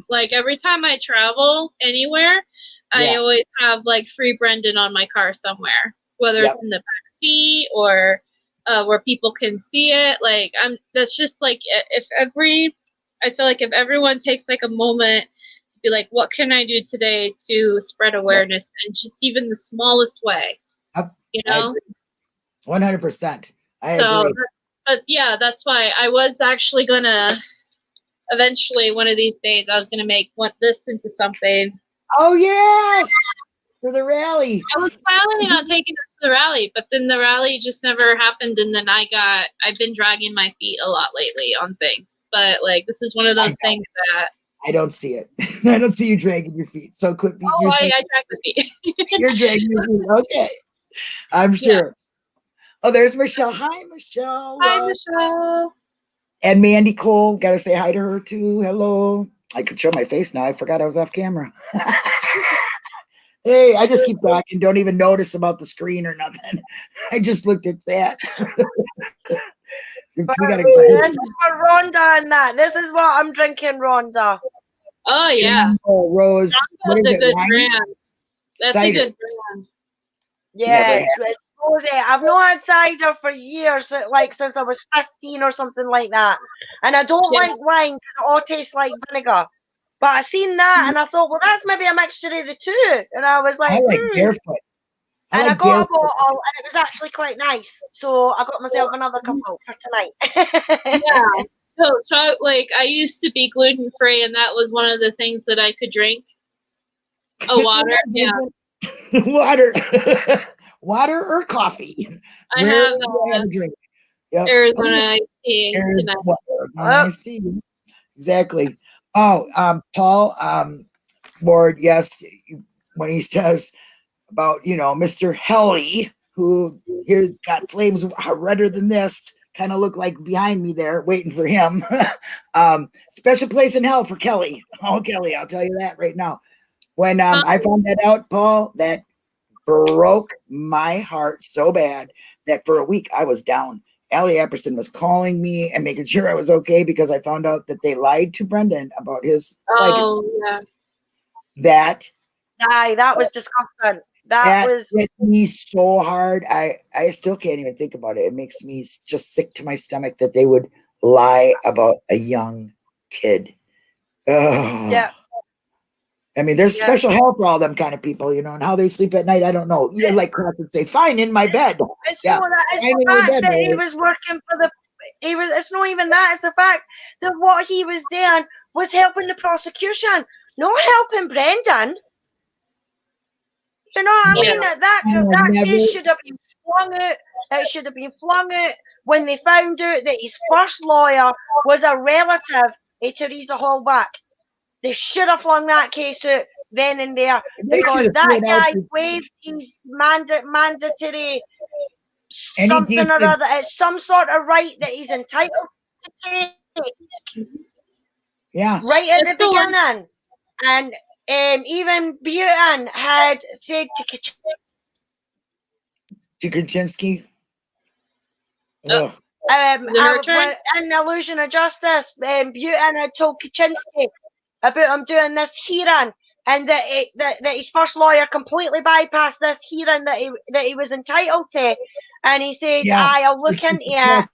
like every time I travel anywhere, I always have like free Brendan on my car somewhere, whether it's in the back seat or where people can see it. Like that's just like I feel like if everyone takes like a moment to be like, what can I do today to spread awareness and just even the smallest way, you know? 100%. I agree. But yeah, that's why I was actually gonna eventually one of these days I was gonna make this into something. Oh yes, for the rally. I was planning on taking this to the rally, but then the rally just never happened, and then I've been dragging my feet a lot lately on things. But like this is one of those things that I don't see it. I don't see you dragging your feet so quick. Oh, I drag the feet. You're dragging your feet. Okay, I'm sure. Yeah. Oh, there's Michelle. Hi, Michelle. Hi, Michelle. And Mandy Cole. Got to say hi to her, too. Hello. I could show my face now. I forgot I was off camera. Hey, I just keep talking. Don't even notice about the screen or nothing. I just looked at that. This is for Rhonda and that. This is what I'm drinking, Rhonda. Oh, yeah. Rose. That's a good brand. That's a good brand. Yeah, it's rosé. I've not had cider for years, like since I was 15 or something like that. And I don't like wine because it all tastes like vinegar. But I seen that and I thought, well, that's maybe a mixture of the two. And I was like, I like Barefoot. I got a bottle and it was actually quite nice. So I got myself another couple for tonight. Yeah. So like I used to be gluten free and that was one of the things that I could drink. Water. Yeah. Water or coffee. I have a drink. Yep. Arizona iced tea tonight. Exactly. Oh, Paul Ward, yes, when he says about, Mr. Helly, who has got flames redder than this, kind of look like behind me there, waiting for him. Special place in hell for Kelly. Oh, Kelly, I'll tell you that right now. When I found that out, Paul, that broke my heart so bad that for a week I was down. Allie Epperson was calling me and making sure I was okay because I found out that they lied to Brendan about his. Oh, yeah. that was disgusting. That was hit me so hard. I still can't even think about it. It makes me just sick to my stomach that they would lie about a young kid. Ugh. Yeah. I mean, there's special help for all them kind of people, you know, and how they sleep at night. I don't know. You like crap and say, fine, in my bed. It's the fact that he was working for the. It's not even that. It's the fact that what he was doing was helping the prosecution, not helping Brendan. You know what I mean? That case should have been flung out. It should have been flung out when they found out that his first lawyer was a relative of Teresa Hallback. They should have flung that case out then and there, because that guy waived his mandatory something or other. It's some sort of right that he's entitled to take. Yeah. Right at the beginning. And even Butin had said to Kaczynski. in Illusion of Justice, Butin had told Kaczynski about him doing this hearing, and that his first lawyer completely bypassed this hearing that he was entitled to, and he said, I'll look into it,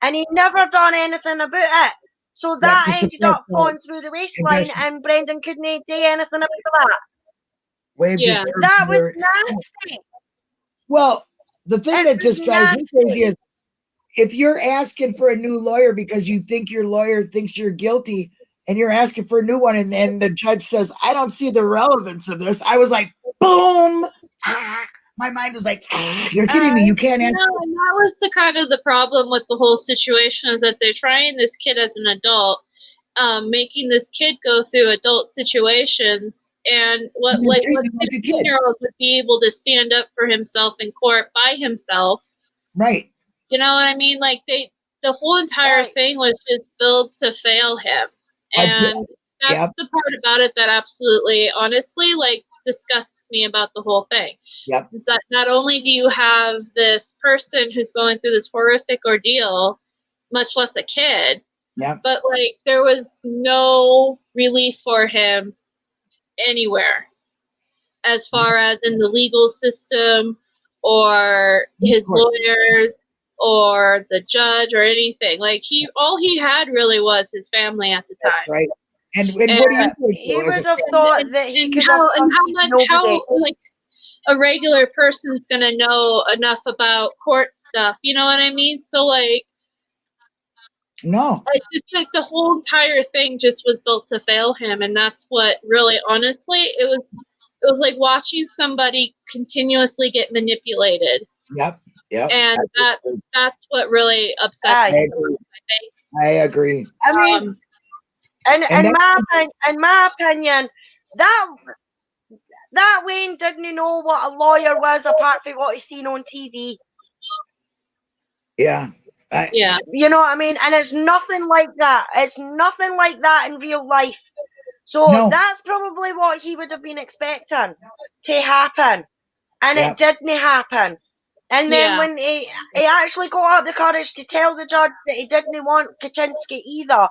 and he never done anything about it. So that ended up falling through the waistline, and Brendan couldn't do anything about that. That was nasty. Well, the thing that just drives me crazy is if you're asking for a new lawyer because you think your lawyer thinks you're guilty, and you're asking for a new one, and then the judge says, I don't see the relevance of this. I was like, boom. My mind was like, you're kidding me. You can't answer. No, and that was the kind of the problem with the whole situation, is that they're trying this kid as an adult, making this kid go through adult situations, and what 16-year-old would be able to stand up for himself in court by himself. Right. You know what I mean? Like the whole entire thing was just built to fail him. And that's the part about it that absolutely, honestly, like, disgusts me about the whole thing. Is that not only do you have this person who's going through this horrific ordeal, much less a kid, but, like, there was no relief for him anywhere, as far as in the legal system or his lawyers or the judge or anything. Like, all he had really was his family at the time. Right. And what do you think? He would have thought that he could have how like a regular person's gonna know enough about court stuff, you know what I mean? So, like, no, it's just like the whole entire thing just was built to fail him, and that's what really, honestly, it was like watching somebody continuously get manipulated. And that's what really upsets me, I think. I agree. I mean, in my opinion, that Wayne didn't know what a lawyer was apart from what he's seen on TV. Yeah. You know what I mean? And it's nothing like that. It's nothing like that in real life. So that's probably what he would have been expecting to happen. And it didn't happen. And then when he actually got up the courage to tell the judge that he didn't want Kaczynski either,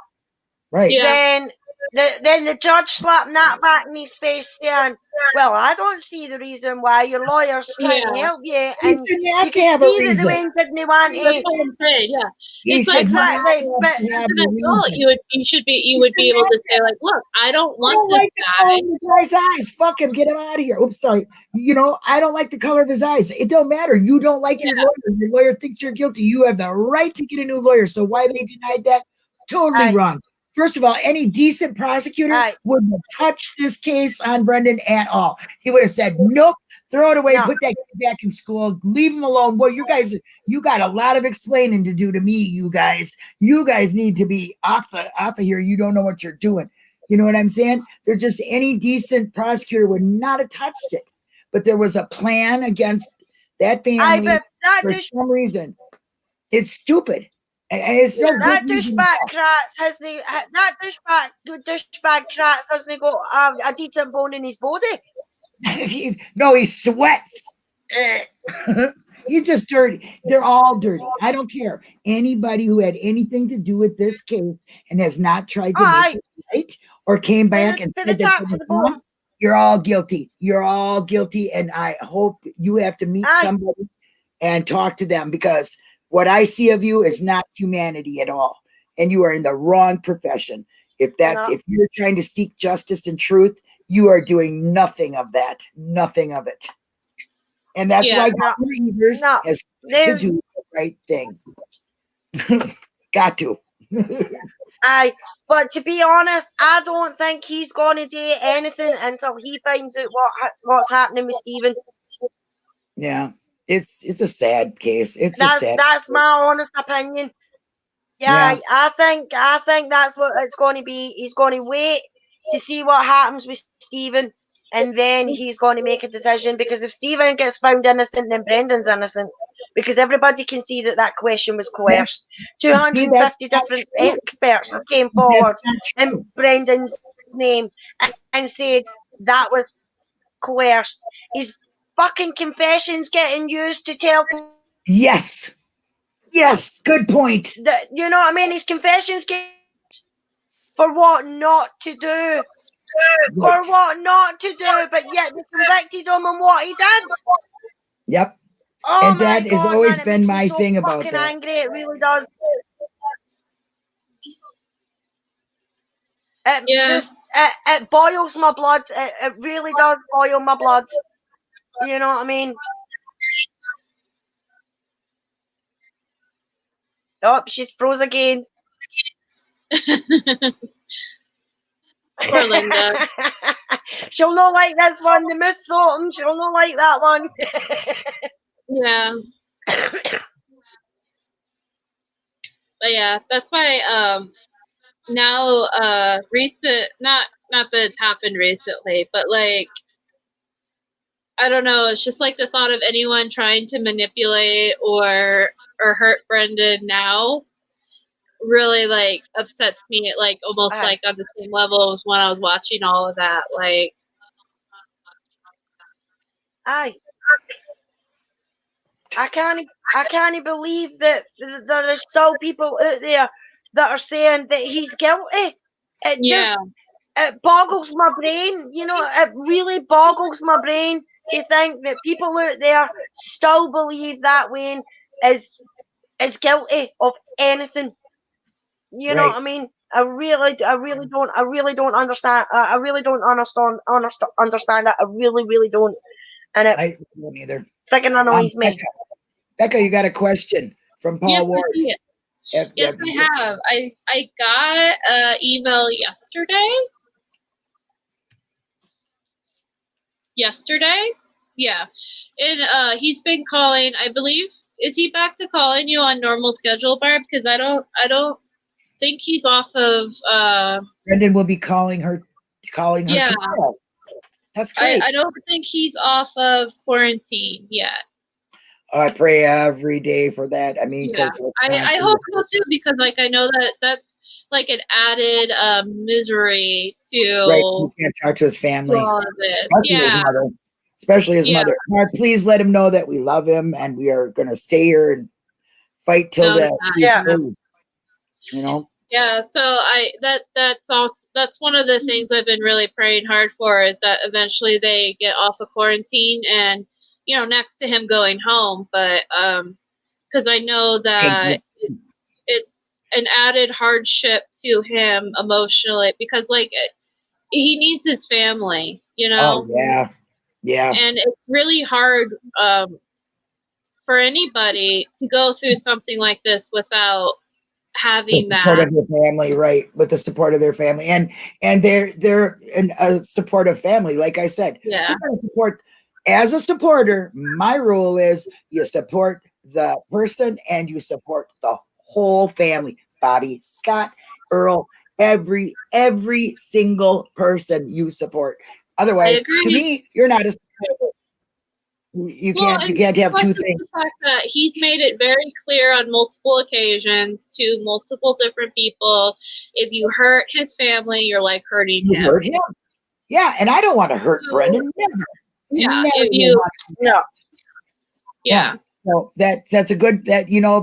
then the judge slapped that back in his face saying, well, I don't see the reason why your lawyer's trying to help you. And you can see that the Wayne didn't want to. That's what I'm saying, It's like, exactly. But as an adult, you would be able to say, like, look, I don't want this guy. The guy's eyes. Fuck him. Get him out of here. Oops, sorry. You know, I don't like the color of his eyes. It don't matter. You don't like your lawyer. Your lawyer thinks you're guilty. You have the right to get a new lawyer. So why they denied that? Totally wrong. First of all, any decent prosecutor wouldn't have touched this case on Brendan at all. He would have said, nope, throw it away, put that kid back in school, leave him alone. Well, you got a lot of explaining to do to me, you guys. You guys need to be off of here. You don't know what you're doing. You know what I'm saying? They're just, any decent prosecutor would not have touched it. But there was a plan against that family for some reason. It's stupid. It's no that douchebag Kratz hasn't got a decent bone in his body. He sweats. He's just dirty. They're all dirty. I don't care. Anybody who had anything to do with this case and has not tried to make it right or came back and said that You're all guilty. You're all guilty. And I hope you have to meet somebody and talk to them, because what I see of you is not humanity at all. And you are in the wrong profession. If you're trying to seek justice and truth, you are doing nothing of that. Nothing of it. And that's why Gov Evers has to do the right thing. Got to. But to be honest, I don't think he's going to do anything until he finds out what's happening with Stephen. Yeah, it's a sad case. That's my honest opinion. Yeah, I think that's what it's going to be. He's going to wait to see what happens with Stephen, and then he's going to make a decision. Because if Stephen gets found innocent, then Brendan's innocent. Because everybody can see that question was coerced. 250 different experts came forward in Brendan's name and said that was coerced. His fucking confessions getting used to tell. Yes, good point. You know what I mean? His confessions get for what not to do. For what not to do, but yet they convicted him on what he did. Yep. Oh, and that has always been my thing about that. Angry, it really does. It boils my blood. It really does boil my blood. You know what I mean? Oh, she's froze again. Poor Linda. She'll not like this one. The myth's something. She'll not like that one. Yeah. But yeah, that's why now not that it's happened recently, but like I don't know, it's just like the thought of anyone trying to manipulate or hurt Brendan now really like upsets me, like almost like on the same level as when I was watching all of that. Like I can't believe that there are still people out there that are saying that he's guilty. It boggles my brain. You know, it really boggles my brain to think that people out there still believe that Wayne is guilty of anything. You know what I mean? I really don't understand. I really don't understand that. I really don't. And I don't either. Freaking annoys me. Becca, you got a question from Paul Ward? Yes, I have. I got an email yesterday. Yeah. And he's been calling, I believe, is he back to calling you on normal schedule, Barb? Because I don't think he's off of Brendan will be calling her tomorrow. That's great. I don't think he's off of quarantine yet. I pray every day for that. I mean, I hope so too, because like I know that's like an added misery to you can't talk to his family. All of this. Especially his mother. Mark, please let him know that we love him and we are going to stay here and fight till death. You know. Yeah, so that's one of the things I've been really praying hard for, is that eventually they get off of quarantine and, you know, next to him going home, but because I know that it's an added hardship to him emotionally, because like he needs his family, you know. Oh yeah. And it's really hard for anybody to go through something like this without having that support of their family, right? With the support of their family, and they're a supportive family. Like I said, support. As a supporter, my rule is you support the person and you support the whole family. Bobby, Scott, Earl, every single person you support. Otherwise, to me, you're not a supporter. You can't have two things. The fact that he's made it very clear on multiple occasions to multiple different people, if you hurt his family, you're like hurting him. Hurt him. Yeah, and I don't want to hurt Brendan. Never. Yeah, Never if you no. Yeah. So that's a good, that, you know,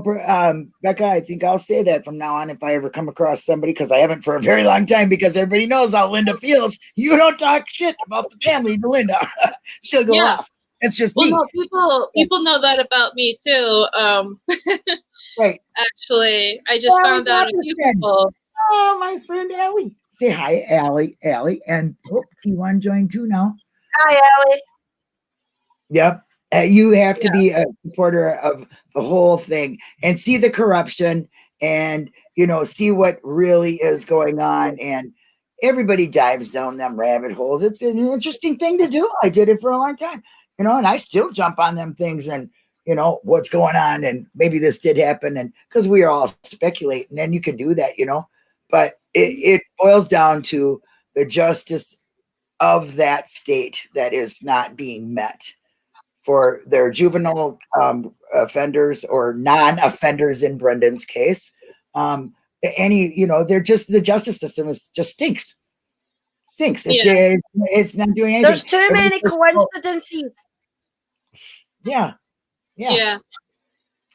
Becca, I think I'll say that from now on if I ever come across somebody, because I haven't for a very long time, because everybody knows how Linda feels. You don't talk shit about the family to Linda. She'll go off. It's just me. No, people know that about me too. Right. Actually, I just found out a few people. Oh, my friend Allie. Say hi, Allie. And T1 joined too now. Hi, Allie. Yep. You have to be a supporter of the whole thing and see the corruption and, you know, see what really is going on. And everybody dives down them rabbit holes. It's an interesting thing to do. I did it for a long time, you know, and I still jump on them things and, you know, what's going on. And maybe this did happen. And because we are all speculating, and you can do that, you know, but it boils down to the justice of that state that is not being met for their juvenile offenders or non-offenders in Brendan's case. You know, they're just, the justice system just stinks. It's not doing anything. There's too many coincidences. Yeah.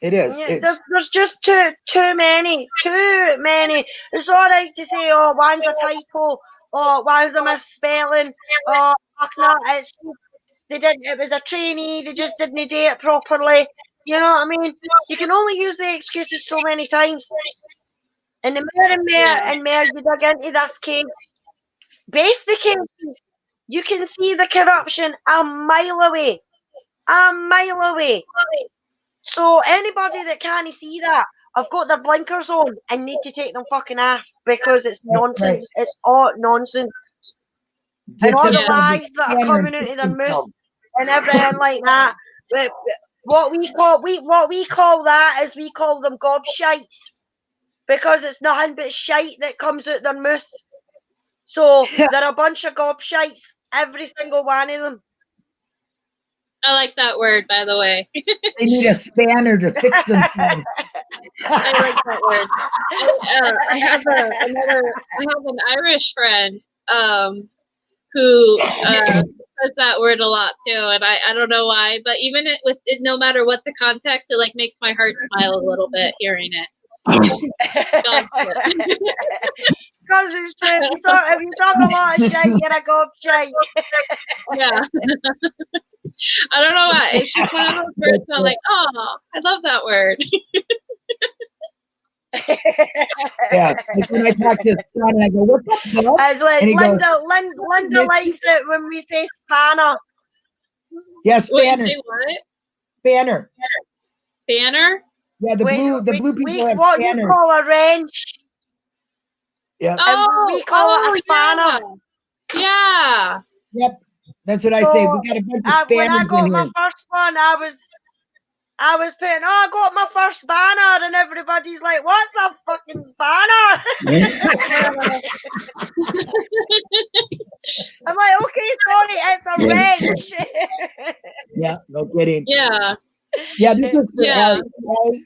It is. Yeah, there's just too many. It's all right to say, oh, one's a typo, or one's a misspelling, or fuck no, it's just, it was a trainee, they just didn't do it properly. You know what I mean? You can only use the excuses so many times. And the more and more you dig into this case, both the cases, you can see the corruption a mile away. So anybody that can't see that, I've got their blinkers on and need to take them fucking off, because it's nonsense. Right. It's all nonsense. And all the lies that are coming out of their mouth and everything like that. But what we call that is, we call them gobshites, because it's nothing but shite that comes out their mouth. So they're a bunch of gobshites, every single one of them. I like that word, by the way. They need a spanner to fix them. I like that word. I have an Irish friend who says that word a lot too, and I don't know why, but even no matter what the context, it like makes my heart smile a little bit hearing it. Because it's true. If you talk a lot of shit, you're a gobshite. Yeah. I don't know why. It's just one of those words that I'm like, oh, I love that word. Yeah. Like when I talk to Scott and I go, what's up, Bob? I was like, Linda likes it when we say spanner. Yes, spanner. Wait, what? Spanner. Banner? Yeah, the blue people have what spanner. You call a wrench. Yeah. And we call it a spanner. Yeah. Yep. That's what I say. We got a bunch of spanners when I got in my here. first one, I was putting, I got my first spanner, and everybody's like, what's a fucking spanner? I'm like, okay, sorry, it's a wrench. Yeah, no kidding. Yeah. Yeah, this is for Allie.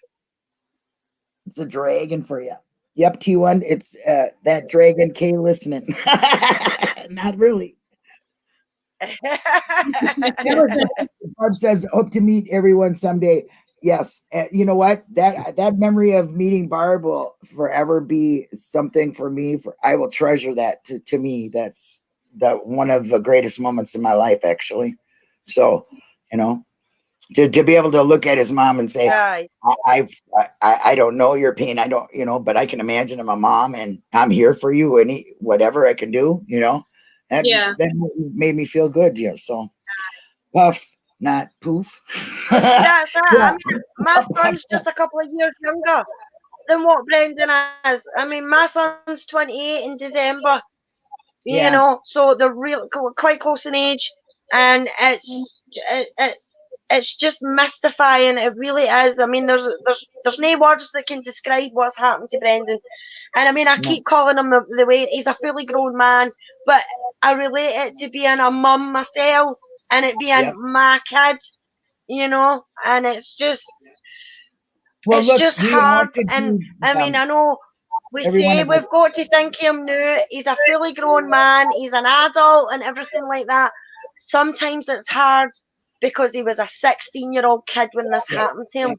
It's a dragon for you. Yep, T1. It's that dragon K listening. Not really. Barb says, hope to meet everyone someday. Yes. You know what? That memory of meeting Barb will forever be something for me. I will treasure that. To me, that's one of the greatest moments in my life, actually. So, you know, to be able to look at his mom and say, I don't know your pain. I don't, you know, but I can imagine I'm a mom and I'm here for you. Whatever I can do, you know. That made me feel good, you know. So puff, not poof. That's that. Yeah. I mean, my son's just a couple of years younger than what Brendan is. I mean, my son's 28 in December. You know, so they're quite close in age, and it's just mystifying. It really is. I mean, there's no words that can describe what's happened to Brendan. And I mean, I keep calling him the way he's a fully grown man, but I relate it to being a mum myself and it being my kid, you know, and it's just, hard. And I mean, I know we say we've got to think him now. He's a fully grown man. He's an adult and everything like that. Sometimes it's hard because he was a 16-year-old kid when this happened to him.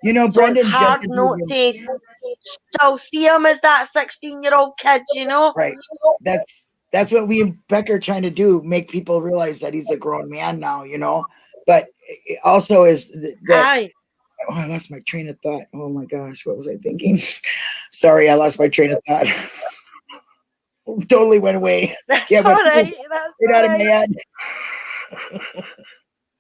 You know, So Brendan it's hard doesn't not even- to still see him as that 16-year-old kid, you know? Right. That's what we and Becker are trying to do, make people realize that he's a grown man now, you know. But it also is that Aye. oh, I lost my train of thought. Oh my gosh, what was I thinking? Sorry, I lost my train of thought. Totally went away. That's Yeah, but all right. That's straight all out of my right. head.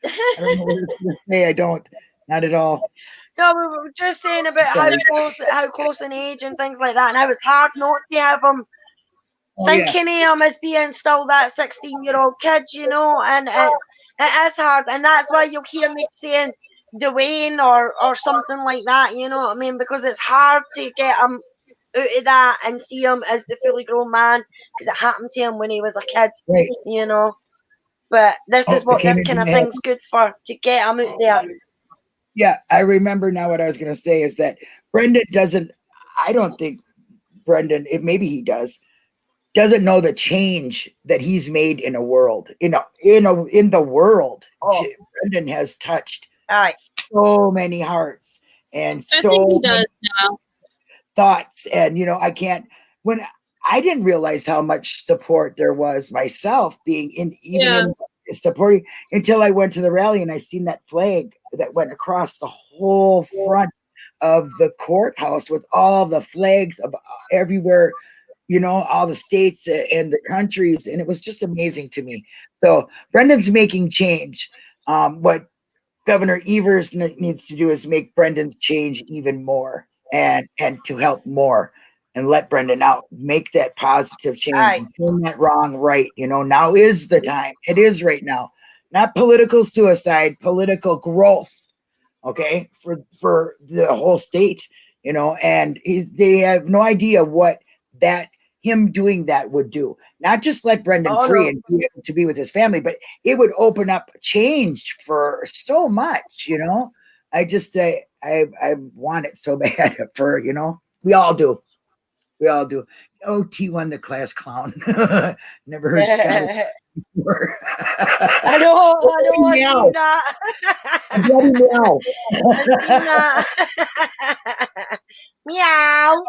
I don't know what I was gonna say. I don't. Not at all. No, we were just saying about Sorry. how close in age and things like that, and how it's hard not to have him Oh, yeah. thinking of him as being still that 16-year-old kid, you know, and it is hard, and that's why you'll hear me saying Dwayne or something like that, you know what I mean? Because it's hard to get him out of that and see him as the fully grown man, because it happened to him when he was a kid, Right. you know. But this is it what came this into kind of my head. thing's good for, to get him out there. Yeah, I remember now what I was going to say is that Brendan doesn't, I don't think Brendan, maybe he doesn't know the change that he's made in a world, in the world. Oh. Brendan has touched Aye. so many hearts and I so think he many does now. thoughts. And, you know, when I didn't realize how much support there was myself being in supporting until I went to the rally and I seen that flag that went across the whole front of the courthouse with all the flags of everywhere, you know, all the states and the countries. And it was just amazing to me. So Brendan's making change. What Governor Evers needs to do is make Brendan's change even more and to help more and let Brendan out, make that positive change and turn that wrong right. You know, now is the time. It is right now. Not political suicide, political growth. Okay, for the whole state, you know, and they have no idea what him doing that would do. Not just let Brendan free and be able to be with his family, but it would open up change for so much, you know. I just I want it so bad for, you know, we all do. We all do. Oh, T1 the class clown. Never heard Scottish before. I know, I've seen that. Bloody meow. I've seen that. Meow.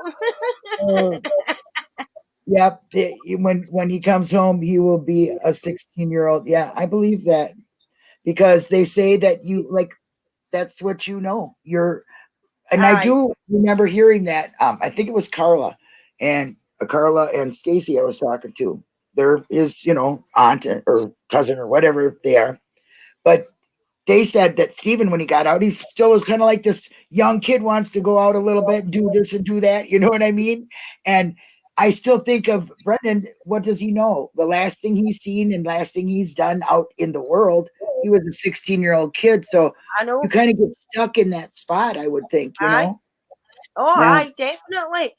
Yep. When he comes home, he will be a 16-year-old. Yeah, I believe that. Because they say that you like that's what you know. I do remember hearing that. I think it was Carla and Stacy I was talking to. There is, you know, aunt or cousin or whatever they are. But they said that Stephen, when he got out, he still was kind of like this young kid, wants to go out a little bit and do this and do that. You know what I mean? And I still think of Brendan. What does he know? The last thing he's seen and last thing he's done out in the world, he was a 16-year-old kid. So I know. You kind of get stuck in that spot, I would think, you know? Oh, Yeah. aye, definitely.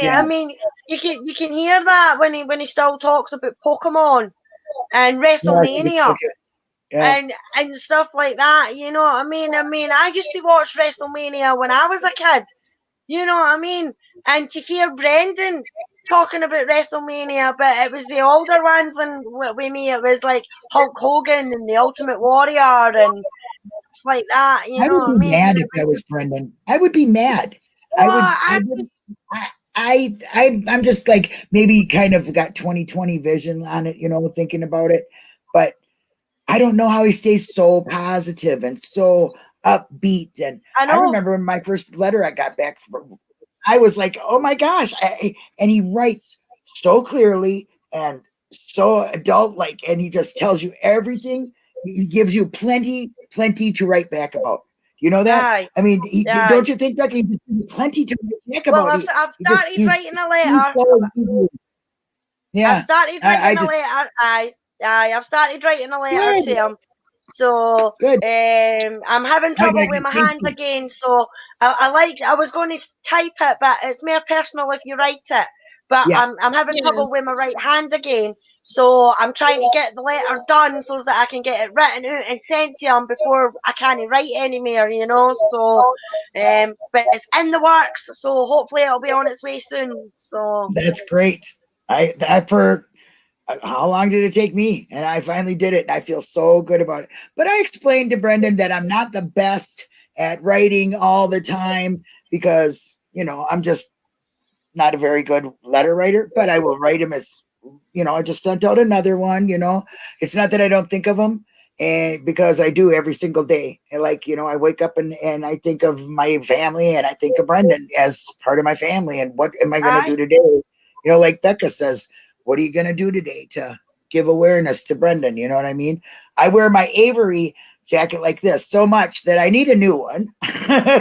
Yeah. I mean, you can hear that when he still talks about Pokemon and WrestleMania. And stuff like that, you know what I mean? I used to watch WrestleMania when I was a kid, you know what I mean? And to hear Brendan talking about WrestleMania, but it was the older ones when with me, it was like Hulk Hogan and the Ultimate Warrior and stuff like that, you know what I mean? I would be mad if I was Brendan. I would be mad. I'm just like maybe kind of got 20/20 vision on it, you know, thinking about it. But I don't know how he stays so positive and so upbeat. And I remember when my first letter I got back from, I was like, oh my gosh. And he writes so clearly and so adult-like, and he just tells you everything. He gives you plenty to write back about. You know that? Aye. I mean, don't you think that he gives you plenty to write back about? I've started writing a letter. Yeah. I've started writing a letter. I've started writing a letter to him. So I'm having trouble with my hands again. So I was going to type it, but it's more personal if you write it. But I'm having trouble with my right hand again. So I'm trying to get the letter done so that I can get it written out and sent to him before I can't write anymore, you know. So but it's in the works, so hopefully it'll be on its way soon. So that's great. how long did it take me? And I finally did it. And I feel so good about it. But I explained to Brendan that I'm not the best at writing all the time because, you know, I'm just not a very good letter writer, but I will write him as, you know, I just sent out another one, you know. It's not that I don't think of him, and because I do every single day. And like, you know, I wake up and I think of my family, and I think of Brendan as part of my family, and what am I going to do today? You know, like Becca says, what are you going to do today to give awareness to Brendan? You know what I mean? I wear my Avery jacket like this so much that I need a new one.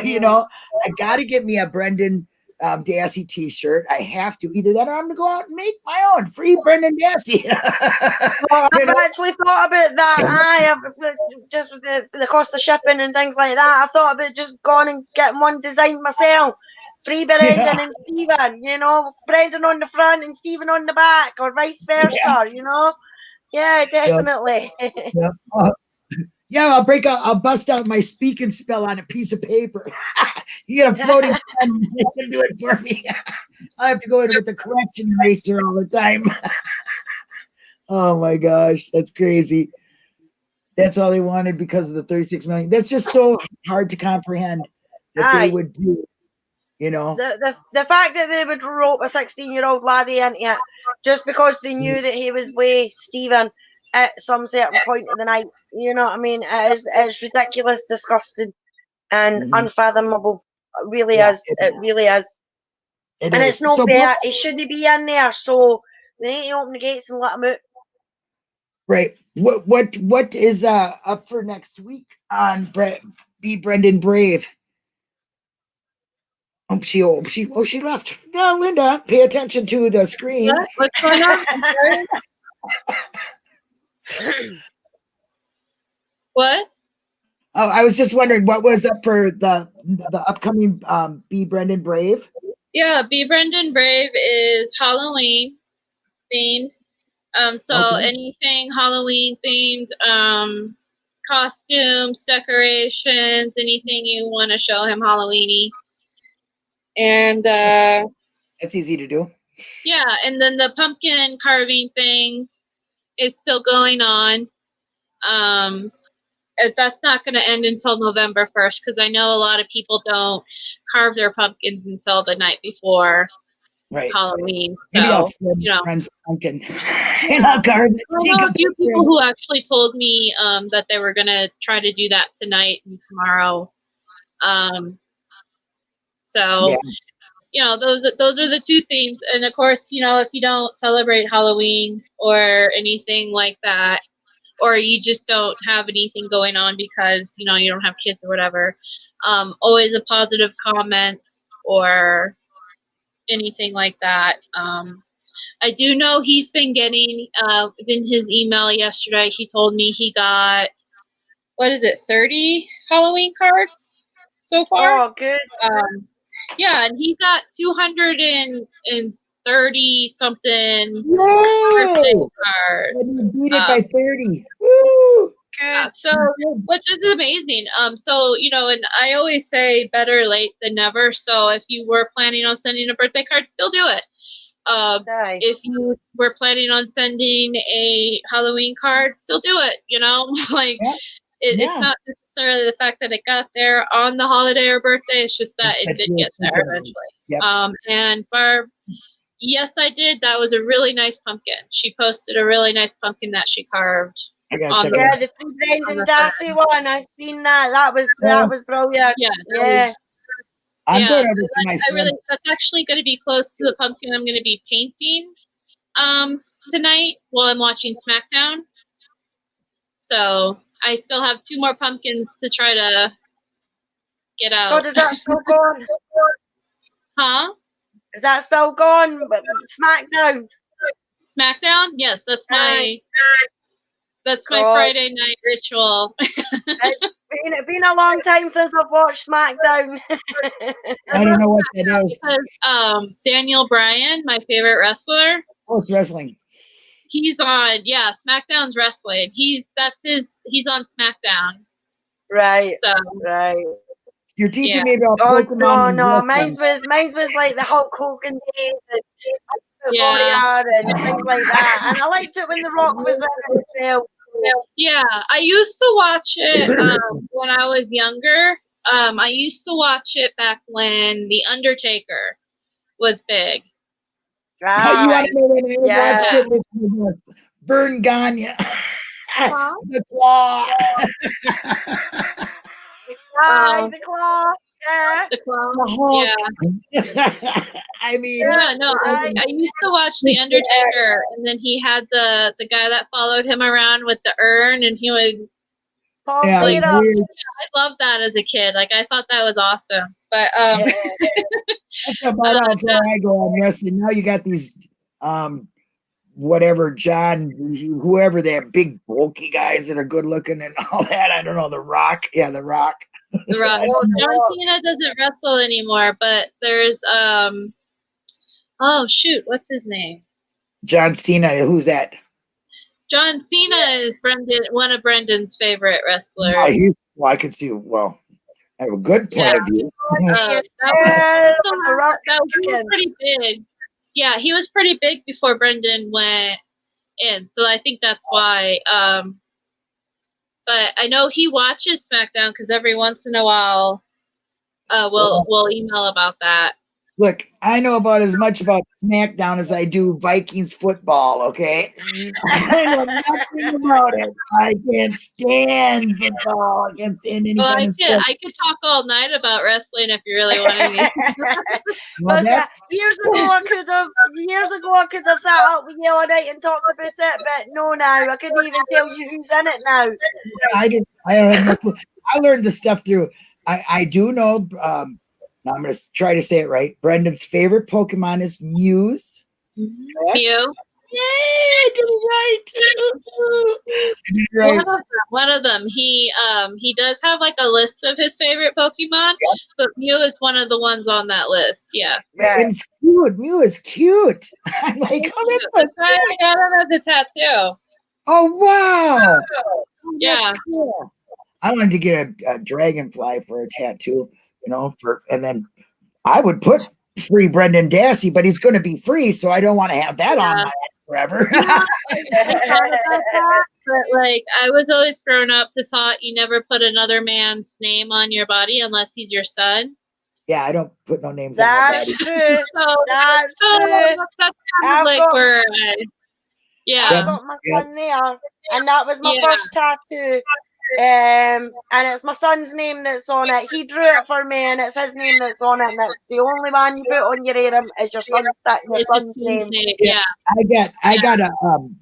You know, I got to get me a Brendan Dassey t-shirt. I have to. Either that or I'm going to go out and make my own free Brendan Dassey. Well, I've actually thought about that. I have just with the cost of shipping and things like that. I've thought about just going and getting one designed myself. Free Brendan and Stephen, you know, Brendan on the front and Stephen on the back, or vice versa, you know. Yeah, definitely. Yeah, I'll bust out my speak and spell on a piece of paper. You get a floating pen, you can do it for me. I have to go in with the correction eraser all the time. Oh my gosh, that's crazy. That's all they wanted because of the 36 million. That's just so hard to comprehend that they would do. You know, the fact that they would rope a 16-year-old laddie into it just because they knew that he was with Stephen at some certain point of the night. You know what I mean? It's ridiculous, disgusting, and unfathomable. It really is. It really is. And it's not fair. He shouldn't be in there. So they need to open the gates and let him out. Right. What is up for next week on Be Brendan Brave? Oh, she left. No, Linda, pay attention to the screen. What's going on? What? Oh, I was just wondering what was up for the upcoming Be Brendan Brave. Yeah, Be Brendan Brave is Halloween themed. So anything Halloween themed, costumes, decorations, anything you want to show him Halloweeny. And it's easy to do. Yeah, and then the pumpkin carving thing is still going on. That's not going to end until November 1st because I know a lot of people don't carve their pumpkins until the night before Halloween. Maybe So, I'll spread you know, friend's pumpkin. And I'll carve it. I know a few people who actually told me that they were going to try to do that tonight and tomorrow. You know, those are the two themes. And of course, you know, if you don't celebrate Halloween or anything like that, or you just don't have anything going on because, you know, you don't have kids or whatever, always a positive comment or anything like that. I do know he's been getting, in his email yesterday, he told me he got, 30 Halloween cards so far? Oh, good. Yeah, and he got 230 something birthday cards. Beat it by 30. Woo! Yeah, so which is amazing. So you know, and I always say better late than never. So if you were planning on sending a birthday card, still do it. Nice. If you were planning on sending a Halloween card, still do it. You know, like it's not necessarily the fact that it got there on the holiday or birthday. It's just that it did get there eventually. Yep. And Barb, yes, I did. That was a really nice pumpkin. She posted a really nice pumpkin that she carved. The Brendan Dassey one. I've seen that. That was brilliant. Yeah. That's actually going to be close to the pumpkin I'm going to be painting tonight while I'm watching SmackDown. So I still have 2 more pumpkins to try to get out. Oh, is that still gone? Huh? Is that still gone? SmackDown. SmackDown? Yes, that's my Friday night ritual. It's been a long time since I've watched SmackDown. I don't know what that is. Because Daniel Bryan, my favorite wrestler. Oh, it's wrestling. He's on, SmackDown's wrestling. He's on SmackDown. Right. So, right. You're teaching me about Pokemon. No, mine was like the Hulk Hogan days. Warrior and things like that. And I liked it when The Rock was in it as well. Yeah, I used to watch it when I was younger. I used to watch it back when The Undertaker was big. You want to know when I watched it? Vern Gagne. The Claw. The Claw. Yeah. The Claw. Yeah. I mean, I used to watch The Undertaker, and then he had the guy that followed him around with the urn, and he would. I loved that as a kid. Like, I thought that was awesome. But that's about how far I go on wrestling. Now you got these whatever John, whoever that big bulky guys that are good looking and all that. I don't know, The Rock. Yeah, The Rock. The Rock. Well, John Cena doesn't wrestle anymore, but there's oh shoot, what's his name? John Cena. Who's that? John Cena is one of Brendan's favorite wrestlers. I can see. Well, I have a good point of view. That was pretty big. Yeah, he was pretty big before Brendan went in, so I think that's why. But I know he watches SmackDown because every once in a while, we'll email about that. Look, I know about as much about SmackDown as I do Vikings football, okay? I know nothing about it. I can't stand football. I can't stand any kind of sport. I could talk all night about wrestling if you really wanted me. Years ago, I could have sat up with you all night and talked about it, but no, now I couldn't even tell you who's in it now. I don't have no clue. I learned this stuff through. I do know. I'm going to try to say it right. Brendan's favorite Pokemon is Muse. Mew. Yay, I did it right. One of them. He does have like a list of his favorite Pokemon, but Mew is one of the ones on that list. Yeah. It's cute. Mew is cute. I'm like, that's why I got him as a tattoo. Oh, wow. Yeah. Cool. I wanted to get a dragonfly for a tattoo. And then I would put free Brendan Dassey, but he's going to be free, so I don't want to have that on my head forever. I thought about that, but like I was always grown up to taught you never put another man's name on your body unless he's your son. Yeah, I don't put no names on my body. That's true. That's kind of like where I got my son there, and that was my first tattoo. And it's my son's name that's on it. He drew it for me, and it's his name that's on it. And it's the only one you put on your arm is your son's name. Yeah, I got a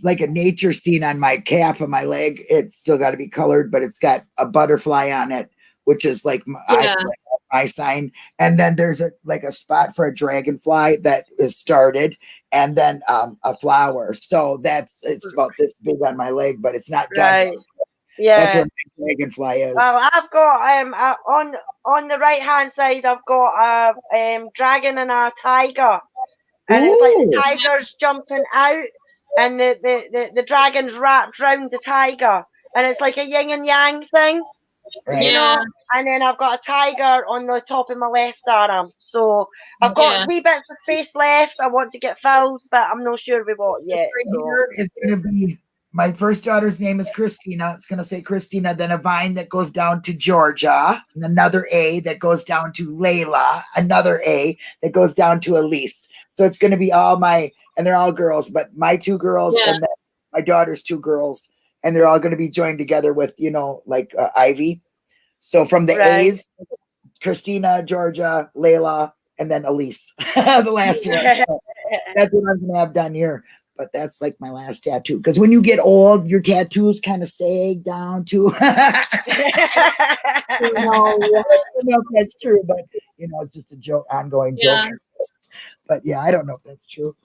like a nature scene on my calf of my leg. It's still got to be colored, but it's got a butterfly on it, which is like my sign. And then there's a spot for a dragonfly that is started, and then a flower. So it's about this big on my leg, but it's not done. Yeah, that's where my dragonfly is. Well, I've got on the right hand side, I've got a dragon and a tiger, and it's like the tiger's jumping out, and the dragon's wrapped around the tiger, and it's like a yin and yang thing, And then I've got a tiger on the top of my left arm, so I've got wee bits of space left. I want to get filled, but I'm not sure with what yet. So it's going to be. My first daughter's name is Christina. It's going to say Christina, then a vine that goes down to Georgia, and another A that goes down to Layla, another A that goes down to Elise. So it's going to be and they're all girls, but my two girls and then my daughter's two girls, and they're all going to be joined together with, Ivy. So from the A's, Christina, Georgia, Layla, and then Elise, the last one. That's what I'm going to have done here. But that's like my last tattoo. Because when you get old, your tattoos kind of sag down to. I don't know if that's true, but it's just a joke, ongoing joke. But I don't know if that's true.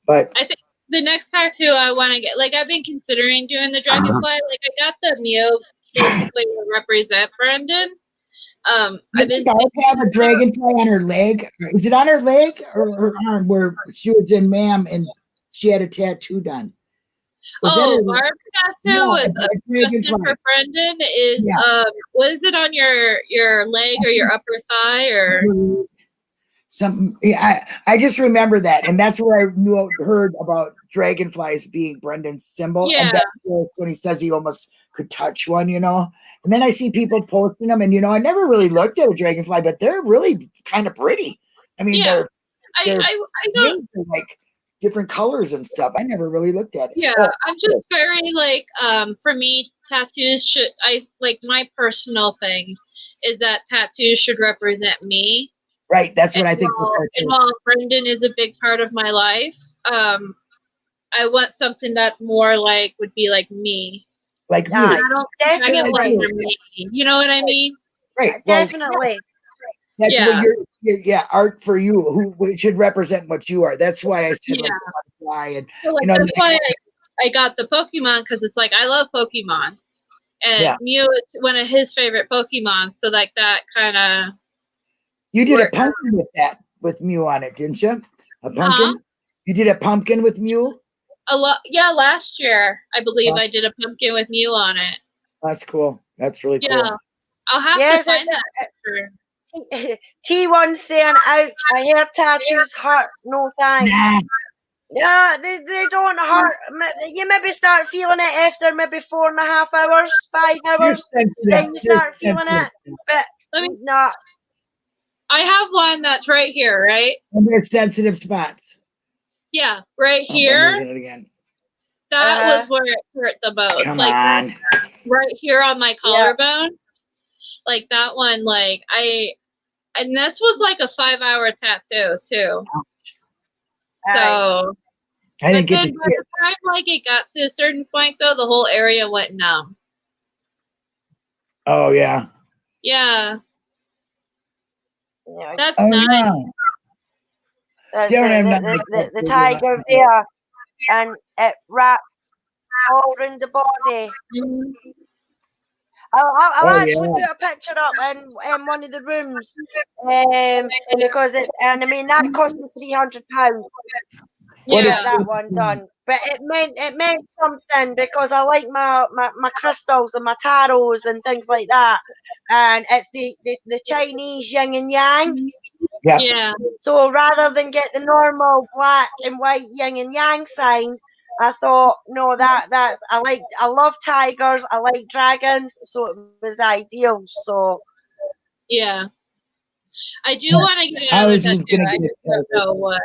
But I think the next tattoo I want to get, I've been considering doing the dragonfly. I got the Mew basically to represent Brendan. I have a dragonfly on her leg. Is it on her leg or her arm where she was in ma'am and she had a tattoo done? Barb's tattoo was Justin for Brendan is was it on your leg or your upper thigh or? I just remember that, and that's where I heard about dragonflies being Brendan's symbol. Yeah. And that's when he says he almost could touch one, you know. And then I see people posting them, and you know, I never really looked at a dragonfly, but they're really kind of pretty. I mean, Yeah. they're I don't. like different colors and stuff. I never really looked at it. Yeah, I'm just very like for me, tattoos should my personal thing is that tattoos should represent me. Right, that's what I think. And while Brendan is a big part of my life, I want something that more like would be like me. Like me. I get like me. You know what I mean? Right. Definitely. That's what art for you, who should represent what you are. That's why I said and so, like, that's why I got the Pokemon, because it's like I love Pokemon. And Mew is one of his favorite Pokemon, so like that kind of. You did a pumpkin with Mew on it, didn't you? A pumpkin? You did a pumpkin with Mew? Last year I believe I did a pumpkin with Mew on it. That's cool. That's really cool. Yeah, I'll have to find that. T1 saying, ouch, I hear tattoos hurt. No thanks. Yeah, they don't hurt. You maybe start feeling it after maybe 4.5 hours, 5 hours. Then you start feeling it. But no. I have one that's right here, right? And there's sensitive spots. Yeah, right here. I'm using it again. That was where it hurt the most. Come on. Right here on my collarbone. Like that one, and this was like a 5-hour tattoo too. So I didn't get to by the time it got to a certain point though, the whole area went numb. Oh yeah. Yeah. That's nice. The tiger there, and it wrapped all around the body. Mm-hmm. I'll actually put a picture up in one of the rooms, because that cost me £300. Yeah, that one done. But it meant something, because I like my crystals and my tarots and things like that. And it's the Chinese yin and yang. Yeah. So rather than get the normal black and white yin and yang sign, I thought, no, that's I love tigers, I like dragons, so it was ideal. So yeah, I do want to get another tattoo. I just don't know what.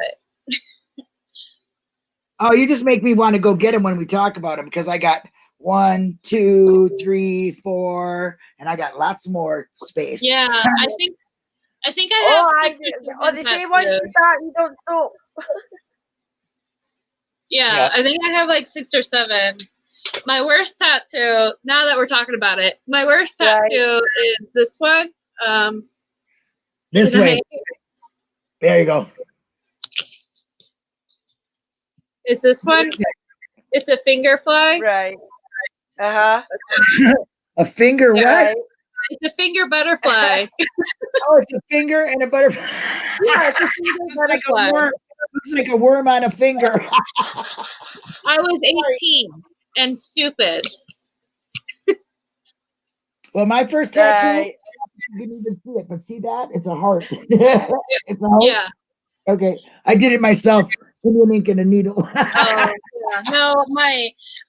Oh, you just make me want to go get them when we talk about them, because I got 1, 2, 3, 4, and I got lots more space. Yeah, I think I have. They say once you start, you don't stop. Yeah, I think I have like 6 or 7. My worst tattoo, now that we're talking about it, my worst tattoo is this one. This way. There you go. Is this one? It's a finger fly. Right. A finger what? It's a finger butterfly. Oh, it's a finger and a butterfly. Yeah, it's a finger butterfly. Looks like a worm on a finger. I was 18 and stupid. Well, my first tattoo, you didn't even see it, but see that? It's a heart. It's a heart. Yeah. Okay, I did it myself. Indian ink and a needle. Oh, yeah. No,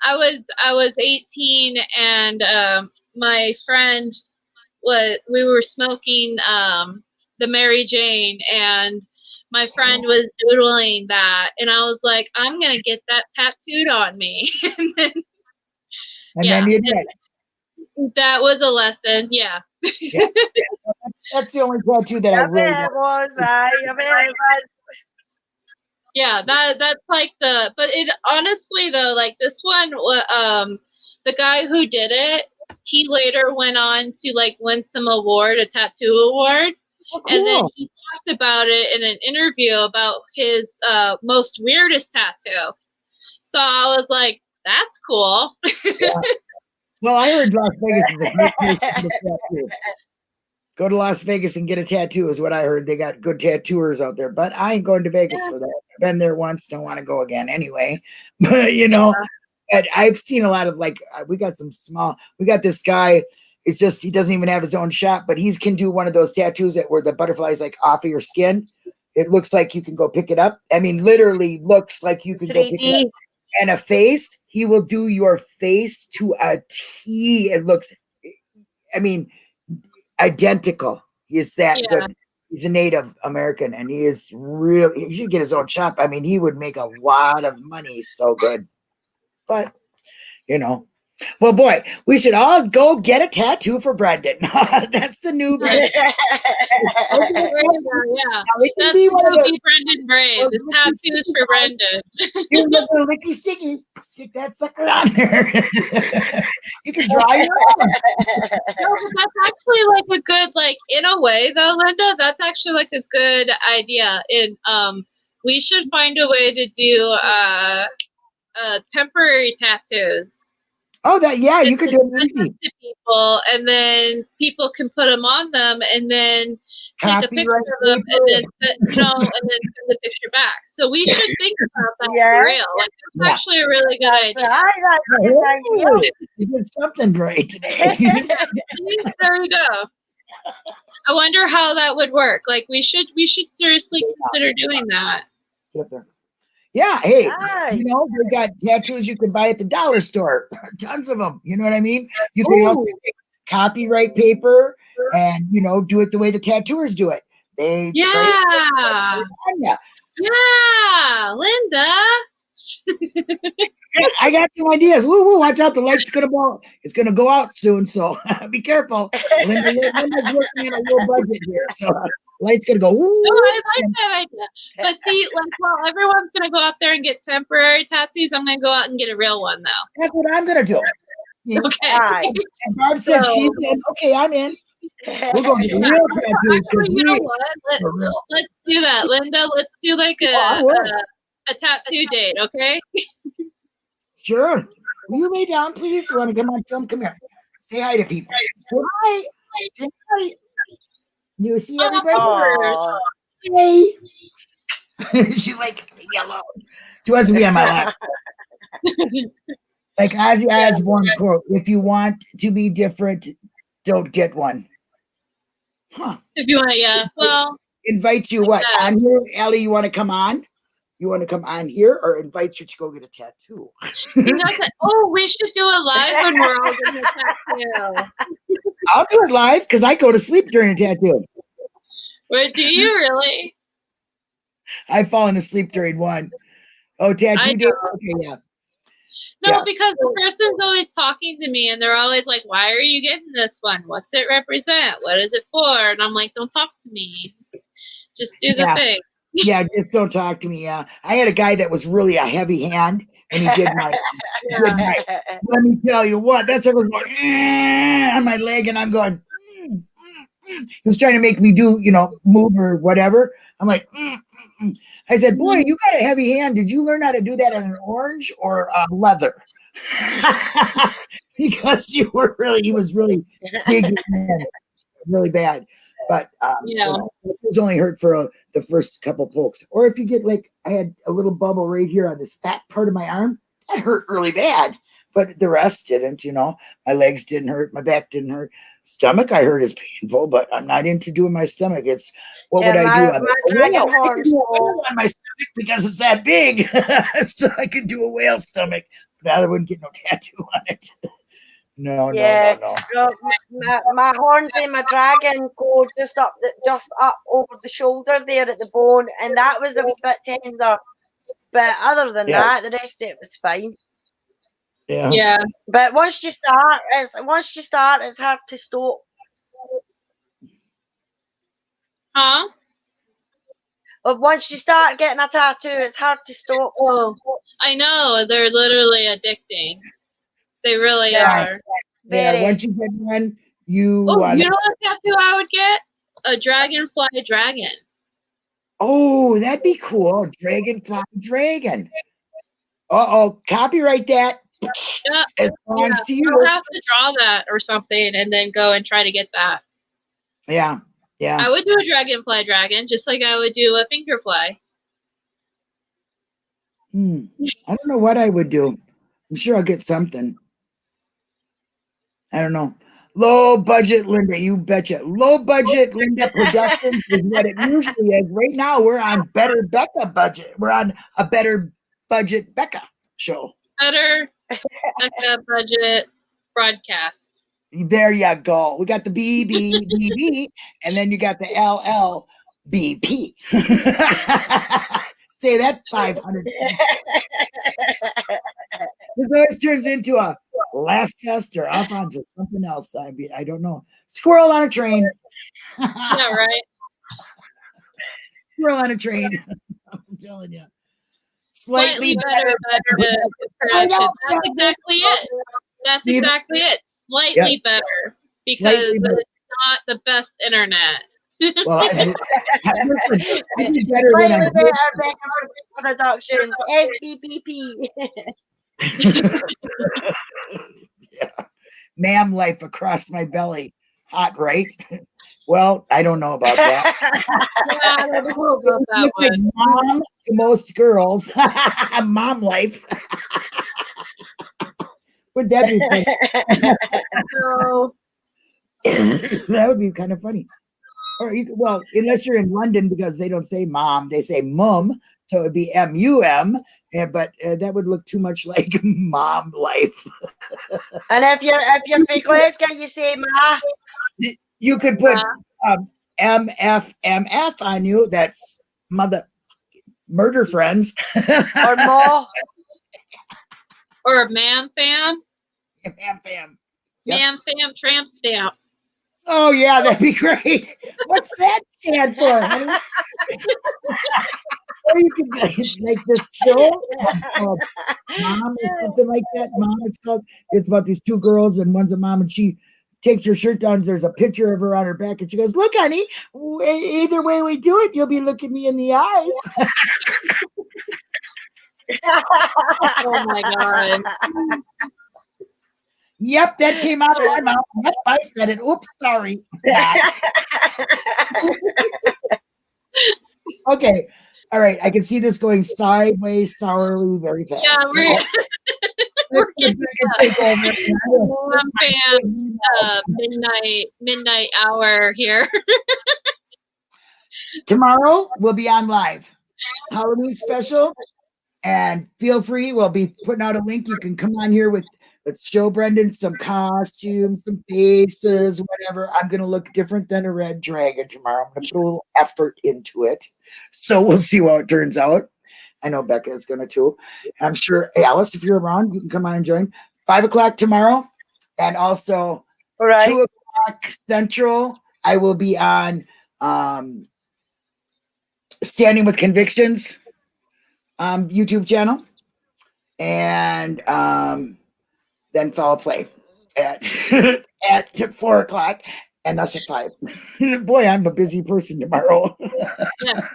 I was 18 and my friend we were smoking the Mary Jane, and my friend was doodling that, and I was like, I'm gonna get that tattooed on me. And then you did. That was a lesson. Yeah. That's the only tattoo that I really Yeah, that's like but it honestly though, like this one, the guy who did it, he later went on to like win some award, a tattoo award. Oh, cool. And then he talked about it in an interview about his most weirdest tattoo. So I was like, that's cool. Yeah. Well, I heard Las Vegas is a great place to get a tattoo. Go to Las Vegas and get a tattoo is what I heard. They got good tattooers out there, but I ain't going to Vegas for that. I've been there once, don't want to go again anyway. But and I've seen a lot of we got this guy. It's just he doesn't even have his own shop, but he can do one of those tattoos where the butterfly's like off of your skin. It looks like you can go pick it up. I mean, literally looks like you can go pick it up. And a face, he will do your face to a T. It looks, I mean, identical. He is that good. He's a Native American, and he is really, he should get his own shop. I mean, he would make a lot of money. He's so good. But, you know, well, boy, we should all go get a tattoo for Brendan. That's the new Brendan. Yeah, that's be Brendan Brave. The tattoo is for Brendan. Here's a little licky sticky. Stick that sucker on there. You can draw your own. No, but that's actually like a good, like, in a way though, Linda, that's actually like a good idea. And we should find a way to do temporary tattoos. Oh, that, yeah, you could do it easy. To people, and then people can put them on them, and then take a picture of them, and then and then send the picture back. So we should think about that for real. Like, that's actually a really good idea. You did something great today. There we go. I wonder how that would work. Like, we should seriously consider doing that. Get up there. Yeah, hey, you know, they got tattoos you can buy at the dollar store. Tons of them. You know what I mean? You can also take copyright paper and, you know, do it the way the tattooers do it. They Yeah, Linda. I got some ideas. Woo woo! Watch out, the light's gonna go. It's gonna go out soon, so be careful. Linda's working on a low budget here, so light's gonna go. Woo. No, I like that idea. But see, like, while everyone's gonna go out there and get temporary tattoos, I'm gonna go out and get a real one, though. That's what I'm gonna do. Okay. And Barb said she's in. Okay, I'm in. We're going to real tattoos. Actually, you know what? Let's do that, Linda. Let's do like a tattoo date, okay? Sure. Will you lay down, please? You want to get my film? Come here. Say hi to people. Say hi. Say hi. You see everybody? Hey. She's like, yellow. She wants to be on my lap. Like Ozzy Osbourne quote, if you want to be different, don't get one. Huh. If you want, yeah. Well, invite you what? On here, Allie, you want to come on? You want to come on here, or invite you to go get a tattoo? Oh, we should do it live when we're all getting a tattoo. I'll do it live because I go to sleep during a tattoo. Wait, do you really? I've fallen asleep during one. Oh, tattoo day? Okay, yeah. No, because the person's always talking to me, and they're always like, why are you getting this one? What's it represent? What is it for? And I'm like, don't talk to me. Just do the thing. Yeah, just don't talk to me. Yeah, I had a guy that was really a heavy hand, and he did my. Let me tell you what, that's what was going on my leg, and I'm going. He was trying to make me do, you know, move or whatever. I'm like, I said, boy, you got a heavy hand. Did you learn how to do that on an orange or leather? Because he was really digging in really bad. But you know, it was only hurt for the first couple pokes. Or if you get like, I had a little bubble right here on this fat part of my arm, that hurt really bad. But the rest didn't, you know. My legs didn't hurt. My back didn't hurt. Stomach I heard is painful, but I'm not into doing my stomach. It's what would I do on on my stomach because it's that big. So I could do a whale stomach, but I wouldn't get no tattoo on it. No. My horns and my dragon go just up over the shoulder there at the bone, and that was a wee bit tender. But other than that, the rest of it was fine. Yeah. But once you start, it's hard to stop. Huh? But once you start getting a tattoo, it's hard to stop. Oh, I know. They're literally addicting. They really are. Yeah, once you get one, you know what tattoo I would get? A dragonfly dragon. Oh, that'd be cool. Dragonfly dragon. Uh-oh, copyright that. It belongs to you. I'll have to draw that or something and then go and try to get that. Yeah. I would do a dragonfly dragon just like I would do a fingerfly. I don't know what I would do. I'm sure I'll get something. I don't know. Low budget Linda, you betcha. Low budget Linda Productions is what it usually is. Right now, we're on Better Becca budget. We're on a Better Budget Becca show. Better Becca budget broadcast. There you go. We got the BBBB, and then you got the LLBP. Say that 500 times. This always turns into a laugh fest or off onto something else. I don't know. Squirrel on a train. Yeah, right. Squirrel on a train. I'm telling you. Slightly better production. That's exactly it. That's exactly it. Slightly better. Because it's not the best internet. Well, I do better Slightly than better Productions. SBBP. Yeah. Ma'am life across my belly. Hot, right? Well, I don't know about that. Yeah, I don't know about that one. Mom to most girls. Mom life. Would that be funny? So, That would be kind of funny. Or well, unless you're in London, because they don't say mom, they say mum, so it'd be MUM. But that would look too much like mom life. And if you're big Glasgow, you say ma. You could put MFMF on you. That's murder friends. Or ma. or Mam Fam. Ma'am fam. Mam Fam Tramp Stamp. Oh yeah, that'd be great. What's that stand for, honey? Or you could like this show called Mom or something like that. Mom, it's about these two girls and one's a mom and she takes her shirt down. There's a picture of her on her back and she goes, "Look, honey, either way we do it, you'll be looking me in the eyes." Oh my god. Yep, that came out of my mouth. Yep, I said it. Oops, sorry. Okay. All right. I can see this going sideways, sourly, very fast. Yeah, we're getting Mam Fam midnight hour here. Tomorrow we'll be on live. Halloween special. And feel free, we'll be putting out a link. You can come on here let's show Brendan some costumes, some faces, whatever. I'm going to look different than a red dragon tomorrow. I'm going to put a little effort into it. So we'll see how it turns out. I know Becca is going to too. I'm sure, Alice, if you're around, you can come on and join. 5 o'clock tomorrow. And also 2 o'clock Central, I will be on Standing with Convictions YouTube channel. And then foul play at 4 o'clock and us at 5. Boy, I'm a busy person tomorrow. Yeah.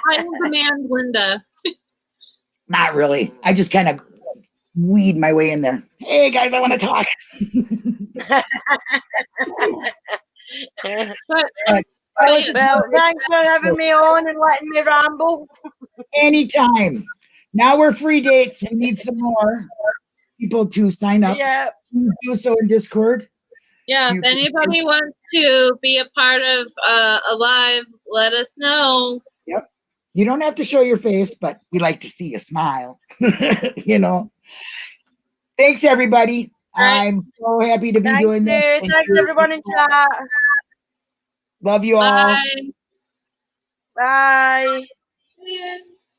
I will demand Linda. Not really. I just kind of weed my way in there. Hey guys, I want to talk. Well, thanks for having me on and letting me ramble. Anytime. Now we're free dates. We need some more people to sign up. Yeah. Do so in Discord. Yeah, if anybody wants to be a part of a live, let us know. Yep. You don't have to show your face, but we like to see you smile. You know. Thanks, everybody. Right. I'm so happy to be doing this. Thanks, everyone in chat. Love you all. Bye. Bye. Yeah.